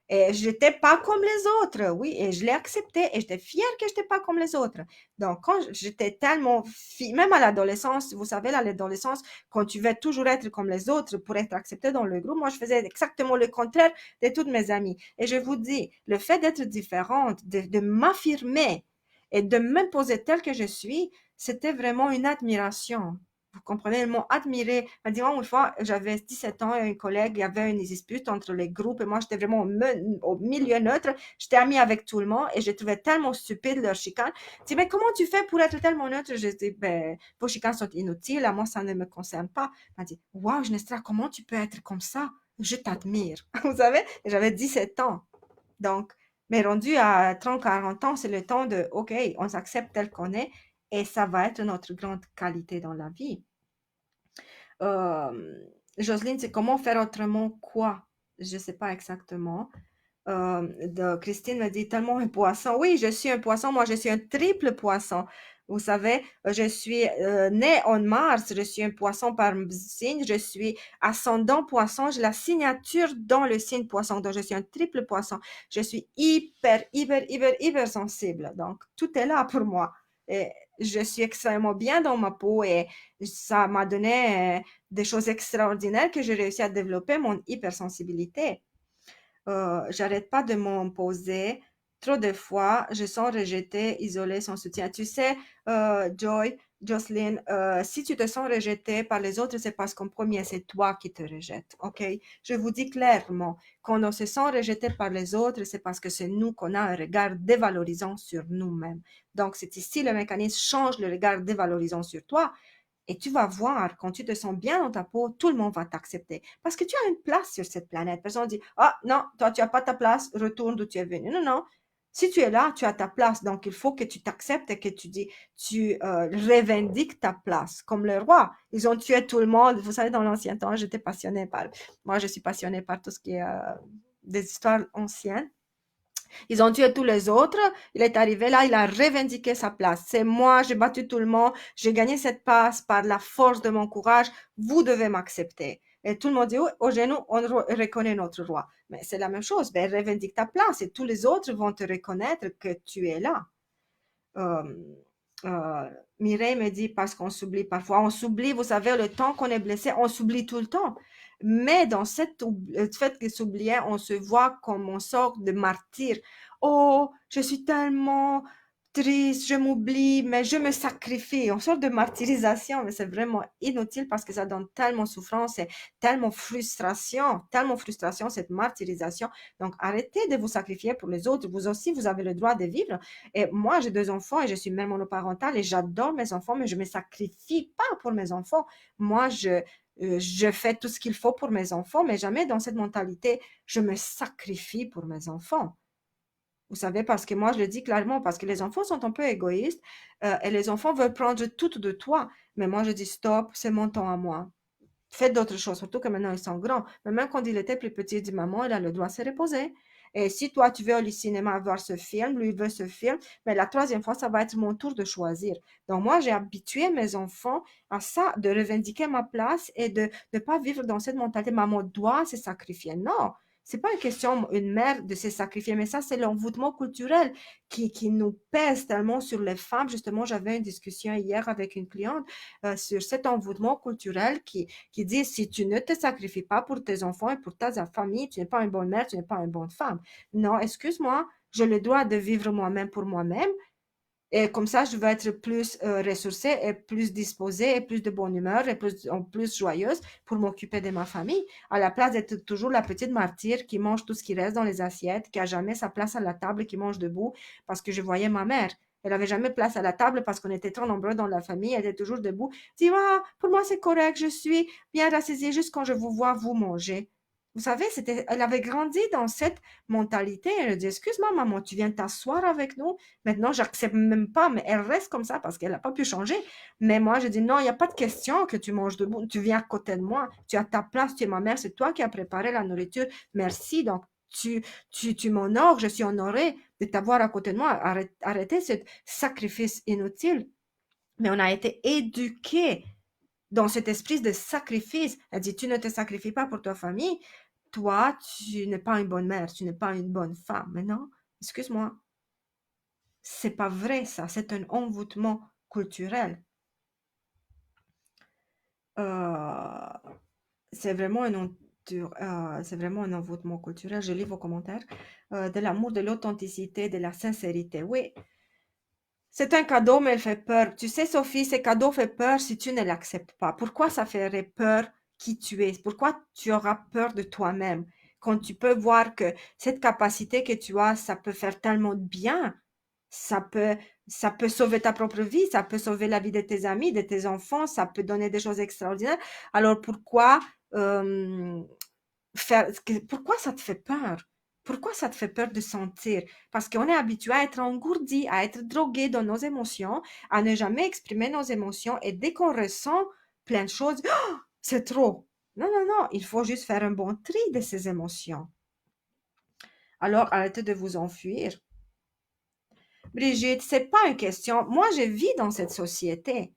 Et j'étais pas comme les autres, oui, et je l'ai accepté et j'étais fière que j'étais pas comme les autres. Donc, quand j'étais tellement même à l'adolescence, vous savez, à l'adolescence, quand tu veux toujours être comme les autres pour être accepté dans le groupe, moi, je faisais exactement le contraire de toutes mes amies. Et je vous dis, le fait d'être différente, de m'affirmer et de m'imposer telle que je suis, c'était vraiment une admiration. Vous comprenez, ils m'ont admiré. Une fois, j'avais 17 ans et un collègue, il y avait une dispute entre les groupes et moi, j'étais vraiment au milieu neutre. J'étais amie avec tout le monde et je trouvais tellement stupide leur chicane. Je dis, mais comment tu fais pour être tellement neutre? Je dis, ben, vos chicanes sont inutiles, à moi, ça ne me concerne pas. Elle m'a dit, waouh, Nestra, comment tu peux être comme ça? Je t'admire. Vous savez, j'avais 17 ans. Donc, mais rendu à 30, 40 ans, c'est le temps de, OK, on s'accepte tel qu'on est et ça va être notre grande qualité dans la vie. Euh, Jocelyne, c'est comment faire autrement quoi? Je ne sais pas exactement. Christine me dit tellement un poisson. Oui, je suis un poisson. Moi, je suis un triple poisson. Vous savez, je suis née en Mars. Je suis un poisson par signe. Je suis ascendant poisson. J'ai la signature dans le signe poisson. Donc, je suis un triple poisson. Je suis hyper sensible. Donc, tout est là pour moi. Et je suis extrêmement bien dans ma peau et ça m'a donné des choses extraordinaires que j'ai réussi à développer mon hypersensibilité. J'arrête pas de m'imposer. Trop de fois, je sens rejetée, isolée, sans soutien. Tu sais, Jocelyn, si tu te sens rejetée par les autres, c'est parce qu'en premier, c'est toi qui te rejettes. OK? Je vous dis clairement, quand on se sent rejeté par les autres, c'est parce que c'est nous qu'on a un regard dévalorisant sur nous-mêmes. Donc, c'est ici le mécanisme change le regard dévalorisant sur toi. Et tu vas voir, quand tu te sens bien dans ta peau, tout le monde va t'accepter. Parce que tu as une place sur cette planète. Personne dit, ah non, toi, tu n'as pas ta place, retourne d'où tu es venu. Non, non. Si tu es là, tu as ta place. Donc, il faut que tu t'acceptes et que tu revendiques ta place. Comme le roi. Ils ont tué tout le monde. Vous savez, dans l'ancien temps, j'étais passionnée moi, je suis passionnée par tout ce qui est des histoires anciennes. Ils ont tué tous les autres. Il est arrivé là, il a revendiqué sa place. C'est moi, j'ai battu tout le monde. J'ai gagné cette place par la force de mon courage. Vous devez m'accepter. Et tout le monde dit, oui, au genou, on reconnaît notre roi. Mais c'est la même chose. Ben, revendique ta place et tous les autres vont te reconnaître que tu es là. Euh, Mireille me dit parce qu'on s'oublie parfois. On s'oublie, vous savez, le temps qu'on est blessé, on s'oublie tout le temps. Mais dans le fait de s'oublier, on se voit comme on sort de martyr. Oh, je suis tellement triste, je m'oublie, mais je me sacrifie. On sort de martyrisation, mais c'est vraiment inutile parce que ça donne tellement souffrance et tellement frustration, cette martyrisation. Donc, arrêtez de vous sacrifier pour les autres. Vous aussi, vous avez le droit de vivre. Et moi, j'ai 2 enfants et je suis mère monoparentale et j'adore mes enfants, mais je ne me sacrifie pas pour mes enfants. Moi, je fais tout ce qu'il faut pour mes enfants, mais jamais dans cette mentalité, je me sacrifie pour mes enfants. Vous savez, parce que moi, je le dis clairement, parce que les enfants sont un peu égoïstes et les enfants veulent prendre tout de toi. Mais moi, je dis stop, c'est mon temps à moi. Faites d'autres choses, surtout que maintenant ils sont grands. Mais même quand il était plus petit, il dit maman, il a le droit de se reposer. Et si toi, tu veux aller au cinéma voir ce film, lui veut ce film, mais la troisième fois, ça va être mon tour de choisir. Donc, moi, j'ai habitué mes enfants à ça, de revendiquer ma place et de ne pas vivre dans cette mentalité, maman doit se sacrifier. Non, c'est pas une question, une mère, de se sacrifier, mais ça, c'est l'envoûtement culturel qui nous pèse tellement sur les femmes. Justement, j'avais une discussion hier avec une cliente sur cet envoûtement culturel qui dit si tu ne te sacrifies pas pour tes enfants et pour ta famille, tu n'es pas une bonne mère, tu n'es pas une bonne femme. Non, excuse-moi, j'ai le droit de vivre moi-même pour moi-même. Et comme ça, je vais être plus ressourcée et plus disposée et plus de bonne humeur et plus joyeuse pour m'occuper de ma famille, à la place d'être toujours la petite martyre qui mange tout ce qui reste dans les assiettes, qui a jamais sa place à la table, qui mange debout parce que je voyais ma mère. Elle avait jamais place à la table parce qu'on était trop nombreux dans la famille. Elle était toujours debout. Elle dit, ah, pour moi, c'est correct. Je suis bien rassasiée juste quand je vous vois vous manger. Vous savez, elle avait grandi dans cette mentalité. Elle a dit, excuse-moi, maman, tu viens t'asseoir avec nous. Maintenant, j'accepte même pas, mais elle reste comme ça parce qu'elle n'a pas pu changer. Mais moi, je dis, non, il n'y a pas de question que tu manges debout. Tu viens à côté de moi. Tu as ta place, tu es ma mère. C'est toi qui as préparé la nourriture. Merci. Donc, tu m'honores. Je suis honorée de t'avoir à côté de moi. Arrêtez ce sacrifice inutile. Mais on a été éduqués dans cet esprit de sacrifice. Elle dit, tu ne te sacrifies pas pour ta famille. Toi, tu n'es pas une bonne mère. Tu n'es pas une bonne femme. Mais non, excuse-moi. C'est pas vrai, ça. C'est un envoûtement culturel. Euh, c'est vraiment c'est vraiment un envoûtement culturel. Je lis vos commentaires. De l'amour, de l'authenticité, de la sincérité. Oui, c'est un cadeau, mais elle fait peur. Tu sais, Sophie, ce cadeau fait peur si tu ne l'acceptes pas. Pourquoi ça ferait peur qui tu es? Pourquoi tu auras peur de toi-même? Quand tu peux voir que cette capacité que tu as, ça peut faire tellement de bien. Ça peut, ça peut sauver ta propre vie, ça peut sauver la vie de tes amis, de tes enfants, ça peut donner des choses extraordinaires. Alors pourquoi euh, pourquoi ça te fait peur? Pourquoi ça te fait peur de sentir? Parce qu'on est habitué à être engourdi, à être drogué dans nos émotions, à ne jamais exprimer nos émotions. Et dès qu'on ressent plein de choses, oh, c'est trop. Non, non, non, il faut juste faire un bon tri de ces émotions. Alors arrêtez de vous enfuir. Brigitte, c'est pas une question. Moi, je vis dans cette société.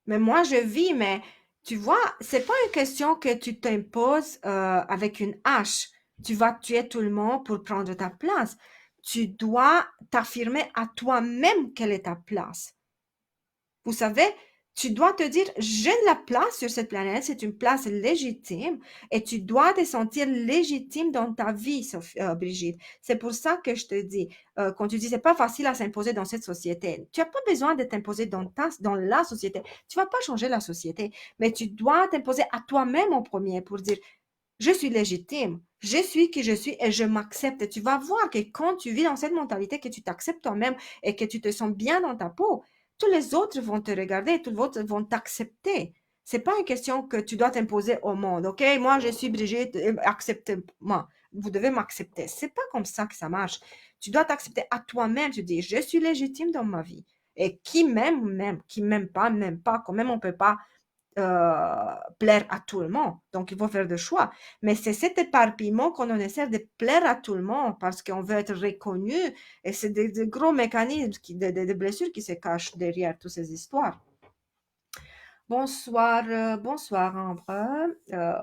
Mais moi, je vis, mais tu vois, c'est pas une question que tu t'imposes avec une hache. Tu vas tuer tout le monde pour prendre ta place. Tu dois t'affirmer à toi-même quelle est ta place. Vous savez, tu dois te dire, j'ai de la place sur cette planète, c'est une place légitime et tu dois te sentir légitime dans ta vie, Brigitte. C'est pour ça que je te dis, quand tu dis c'est pas facile à s'imposer dans cette société, tu n'as pas besoin de t'imposer dans la société. Tu vas pas changer la société, mais tu dois t'imposer à toi-même en premier pour dire, je suis légitime, je suis qui je suis et je m'accepte. Et tu vas voir que quand tu vis dans cette mentalité, que tu t'acceptes toi-même et que tu te sens bien dans ta peau, tous les autres vont te regarder, tous les autres vont t'accepter. C'est pas une question que tu dois t'imposer au monde. OK, moi je suis Brigitte, acceptez-moi. Vous devez m'accepter. C'est pas comme ça que ça marche. Tu dois t'accepter à toi-même. Tu dis, je suis légitime dans ma vie. Et qui m'aime, qui m'aime pas. Quand même, on peut pas plaire à tout le monde. Donc, il faut faire des choix. Mais c'est cet éparpillement qu'on essaie de plaire à tout le monde parce qu'on veut être reconnu. Et c'est des gros mécanismes, des blessures qui se cachent derrière toutes ces histoires. Bonsoir, bonsoir Ambre,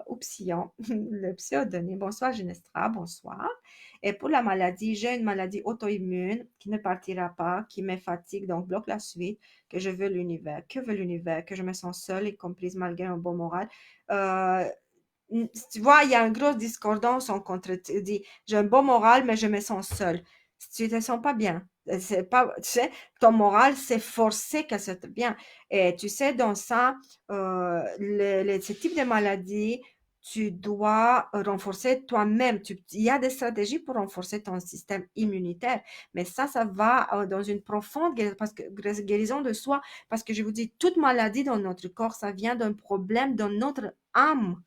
Oupsillon, le pseudonyme. Bonsoir Genestra, bonsoir. Et pour la maladie, j'ai une maladie auto-immune qui ne partira pas, qui me fatigue, donc bloque la suite, que je veux l'univers. Que veut l'univers? Que je me sens seule et comprise malgré un bon moral. Euh, Tu vois, il y a une grosse discordance en contre. Tu dis, j'ai un bon moral, mais je me sens seule. Tu te sens pas bien. C'est pas, tu sais, ton moral, c'est forcé qu'elle se sente bien. Et tu sais, dans ça, ce type de maladie, tu dois renforcer toi-même. Il y a des stratégies pour renforcer ton système immunitaire, mais ça va dans une profonde guérison de soi, parce que je vous dis, toute maladie dans notre corps, ça vient d'un problème dans notre âme.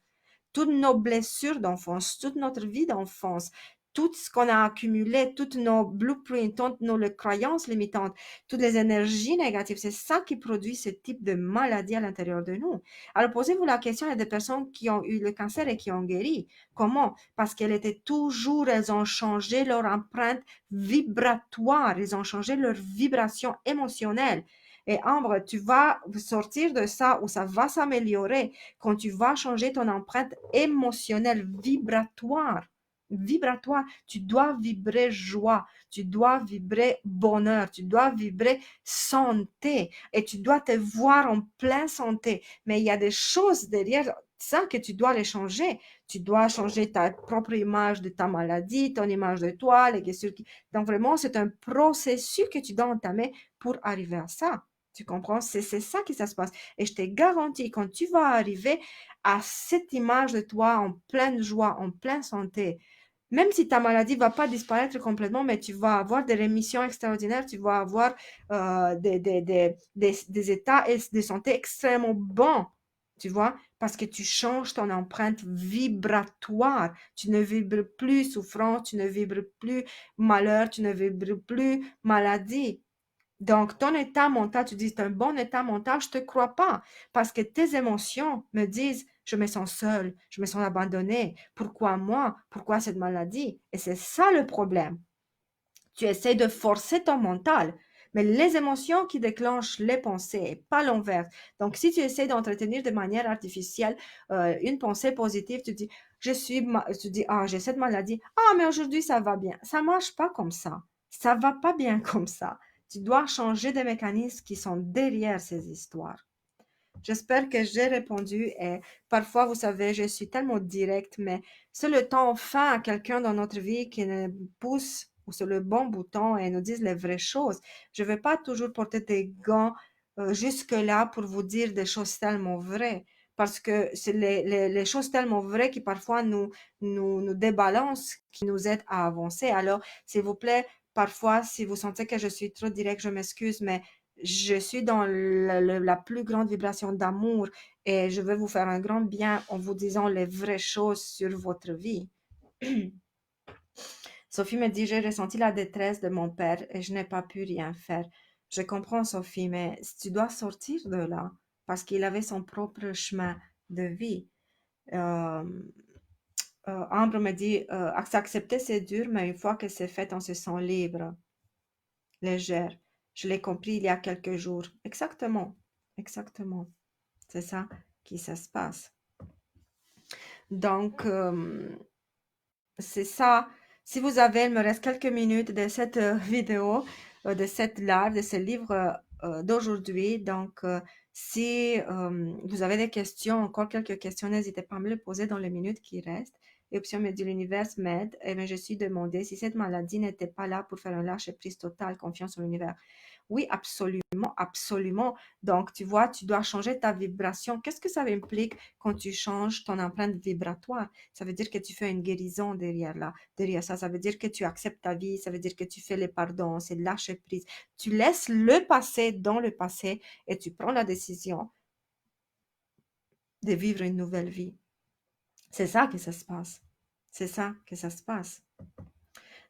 Toutes nos blessures d'enfance, toute notre vie d'enfance, tout ce qu'on a accumulé, toutes nos blueprints, toutes nos croyances limitantes, toutes les énergies négatives, c'est ça qui produit ce type de maladie à l'intérieur de nous. Alors posez-vous la question, il y a des personnes qui ont eu le cancer et qui ont guéri. Comment? Parce qu'elles étaient toujours, elles ont changé leur empreinte vibratoire, elles ont changé leur vibration émotionnelle. Et Ambre, tu vas sortir de ça ou ça va s'améliorer quand tu vas changer ton empreinte émotionnelle, vibratoire. Vibratoire, tu dois vibrer joie, tu dois vibrer bonheur, tu dois vibrer santé et tu dois te voir en pleine santé. Mais il y a des choses derrière ça que tu dois les changer. Tu dois changer ta propre image de ta maladie, ton image de toi, les questions qui... Donc vraiment, c'est un processus que tu dois entamer pour arriver à ça. Tu comprends? C'est ça qui ça se passe. Et je te garantis, quand tu vas arriver à cette image de toi en pleine joie, en pleine santé, Même si ta maladie va pas disparaître complètement, mais tu vas avoir des rémissions extraordinaires, tu vas avoir des états de santé extrêmement bons, tu vois, parce que tu changes ton empreinte vibratoire. Tu ne vibres plus souffrance, tu ne vibres plus malheur, tu ne vibres plus maladie. Donc, ton état mental, tu dis, c'est un bon état mental, je te crois pas, parce que tes émotions me disent, je me sens seule, je me sens abandonnée. Pourquoi moi? Pourquoi cette maladie? Et c'est ça le problème. Tu essaies de forcer ton mental, mais les émotions qui déclenchent les pensées, pas l'inverse. Donc, si tu essaies d'entretenir de manière artificielle une pensée positive, tu dis, ah, j'ai cette maladie, ah, mais aujourd'hui ça va bien. Ça marche pas comme ça. Ça va pas bien comme ça. Tu dois changer des mécanismes qui sont derrière ces histoires. J'espère que j'ai répondu et parfois, vous savez, je suis tellement directe, mais c'est le temps enfin à quelqu'un dans notre vie qui nous pousse sur le bon bouton et nous dise les vraies choses. Je ne vais pas toujours porter des gants jusque-là pour vous dire des choses tellement vraies, parce que c'est les choses tellement vraies qui parfois nous débalancent, qui nous aident à avancer. Alors, s'il vous plaît, parfois, si vous sentez que je suis trop directe, je m'excuse, mais je suis dans la plus grande vibration d'amour et je veux vous faire un grand bien en vous disant les vraies choses sur votre vie. Sophie me dit, j'ai ressenti la détresse de mon père et je n'ai pas pu rien faire. Je comprends, Sophie, mais tu dois sortir de là parce qu'il avait son propre chemin de vie. Euh, Ambre me dit, accepter c'est dur, mais une fois que c'est fait, on se sent libre, légère. Je l'ai compris il y a quelques jours. Exactement, exactement. C'est ça qui ça se passe. Donc, c'est ça. Si vous avez, il me reste quelques minutes de cette vidéo, de cette live, de ce livre d'aujourd'hui. Donc, si vous avez des questions, encore quelques questions, n'hésitez pas à me les poser dans les minutes qui restent. Et Option me dit l'univers m'aide. Et bien, je suis demandé si cette maladie n'était pas là pour faire un lâcher prise total, confiance en l'univers. Oui, absolument, absolument. Donc, tu vois, tu dois changer ta vibration. Qu'est-ce que ça implique quand tu changes ton empreinte vibratoire? Ça veut dire que tu fais une guérison derrière ça. Ça veut dire que tu acceptes ta vie. Ça veut dire que tu fais les pardons, c'est lâcher prise. Tu laisses le passé dans le passé et tu prends la décision de vivre une nouvelle vie. C'est ça que ça se passe. C'est ça que ça se passe.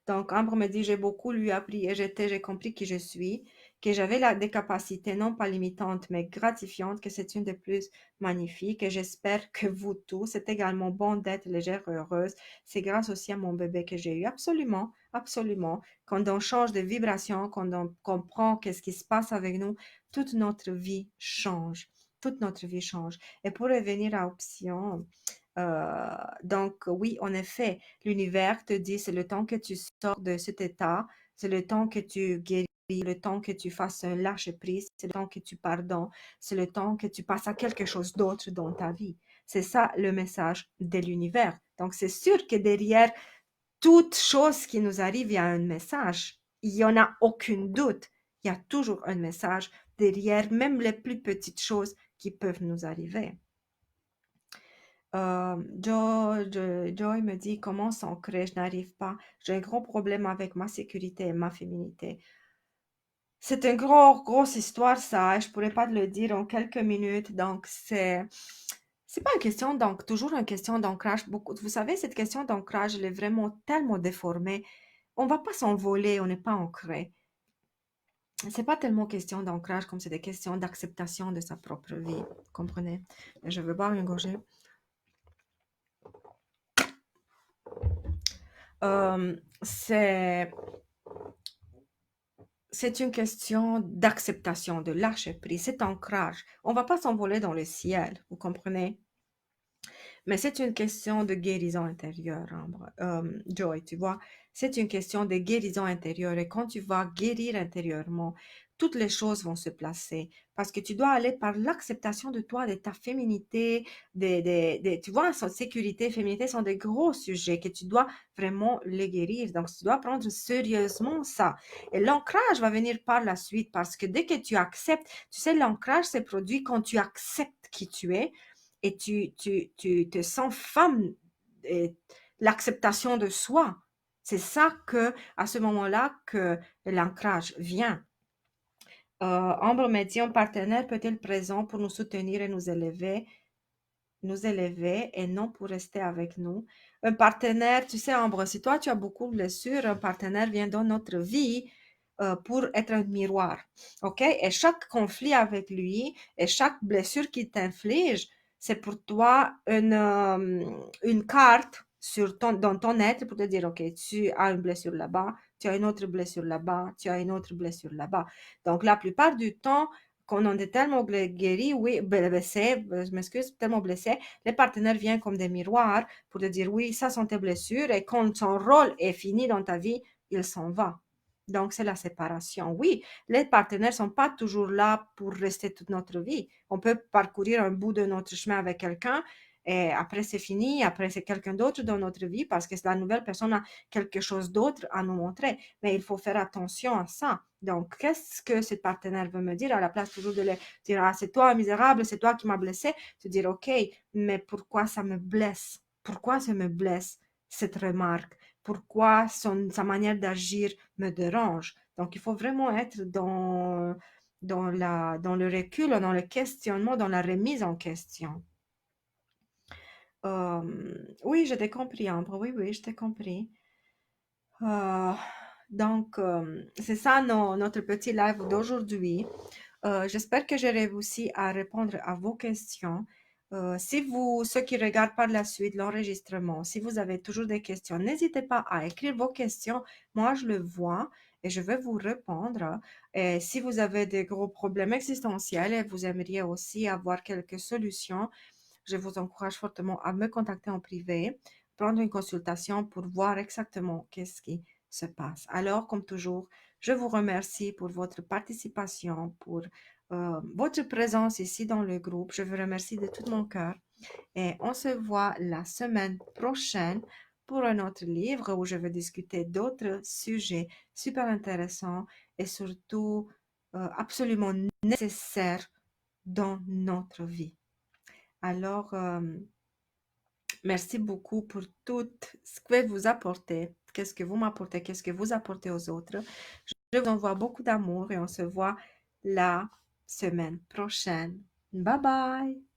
Donc, Ambre me dit, j'ai beaucoup lui appris et j'ai compris qui je suis, que j'avais des capacités non pas limitantes, mais gratifiantes, que c'est une des plus magnifiques et j'espère que vous tous, c'est également bon d'être légère et heureuse. C'est grâce aussi à mon bébé que j'ai eu. Absolument, absolument. Quand on change de vibration, quand on comprend qu'est-ce qui se passe avec nous, toute notre vie change. Toute notre vie change. Et pour revenir à Option, donc oui, en effet, l'univers te dit, c'est le temps que tu sors de cet état, c'est le temps que tu guéris, le temps que tu fasses un lâcher-prise, c'est le temps que tu pardonnes, c'est le temps que tu passes à quelque chose d'autre dans ta vie. C'est ça le message de l'univers. Donc c'est sûr que derrière toute chose qui nous arrive, il y a un message. Il n'y en a aucun doute. Il y a toujours un message derrière même les plus petites choses qui peuvent nous arriver. Joy me dit comment s'ancrer, je n'arrive pas. J'ai un gros problème avec ma sécurité et ma féminité. C'est une grosse histoire, ça. Et je pourrais pas te le dire en quelques minutes. Donc, c'est pas une question, donc, toujours une question d'ancrage. Beaucoup, vous savez, cette question d'ancrage, elle est vraiment tellement déformée. On va pas s'envoler, on n'est pas ancré. C'est pas tellement question d'ancrage comme c'est des questions d'acceptation de sa propre vie. Comprenez? Je veux boire une gorgée. Euh, c'est c'est une question d'acceptation, de lâcher prise, c'est ancrage. On va pas s'envoler dans le ciel, vous comprenez? Mais c'est une question de guérison intérieure, Ambre. Joy, tu vois, c'est une question de guérison intérieure. Et quand tu vas guérir intérieurement, toutes les choses vont se placer. Parce que tu dois aller par l'acceptation de toi, de ta féminité, tu vois, sécurité, féminité sont des gros sujets que tu dois vraiment les guérir. Donc, tu dois prendre sérieusement ça. Et l'ancrage va venir par la suite parce que dès que tu acceptes, tu sais, l'ancrage se produit quand tu acceptes qui tu es et tu te sens femme, et l'acceptation de soi. C'est ça que, à ce moment-là, que l'ancrage vient. Ambre me dit, un partenaire peut être présent pour nous soutenir et nous élever et non pour rester avec nous. Un partenaire, tu sais, Ambre, si toi tu as beaucoup de blessures, un partenaire vient dans notre vie pour être un miroir. OK? Et chaque conflit avec lui et chaque blessure qu'il t'inflige, c'est pour toi une carte dans ton être pour te dire, OK, tu as une blessure là-bas, tu as une autre blessure là-bas, tu as une autre blessure là-bas. Donc, la plupart du temps, quand on est tellement guéri, oui, blessé, je m'excuse, tellement blessé, les partenaires viennent comme des miroirs pour te dire, oui, ça sont tes blessures, et quand son rôle est fini dans ta vie, il s'en va. Donc, c'est la séparation. Oui, les partenaires sont pas toujours là pour rester toute notre vie. On peut parcourir un bout de notre chemin avec quelqu'un et après c'est fini, après c'est quelqu'un d'autre dans notre vie parce que la nouvelle personne a quelque chose d'autre à nous montrer. Mais il faut faire attention à ça. Donc, qu'est-ce que ce partenaire veut me dire à la place toujours de le dire, ah, c'est toi misérable, c'est toi qui m'as blessé, se dire, ok, mais pourquoi ça me blesse? Pourquoi ça me blesse, cette remarque? Pourquoi sa manière d'agir me dérange? Donc, il faut vraiment être dans le recul, dans le questionnement, dans la remise en question. Oui, je t'ai compris, Ambre. Oui, oui, je t'ai compris. Euh, donc, c'est ça notre petit live d'aujourd'hui. J'espère que j'ai réussi à répondre à vos questions. Si vous, ceux qui regardent par la suite l'enregistrement, si vous avez toujours des questions, n'hésitez pas à écrire vos questions. Moi, je le vois et je vais vous répondre. Et si vous avez des gros problèmes existentiels et vous aimeriez aussi avoir quelques solutions, je vous encourage fortement à me contacter en privé, prendre une consultation pour voir exactement qu'est-ce qui se passe. Alors, comme toujours, je vous remercie pour votre participation, pour votre présence ici dans le groupe. Je vous remercie de tout mon cœur et on se voit la semaine prochaine pour un autre livre où je vais discuter d'autres sujets super intéressants et surtout absolument nécessaires dans notre vie. Alors, merci beaucoup pour tout ce que vous apportez. Qu'est-ce que vous m'apportez, qu'est-ce que vous apportez aux autres. Je vous envoie beaucoup d'amour et on se voit la semaine prochaine. Bye bye!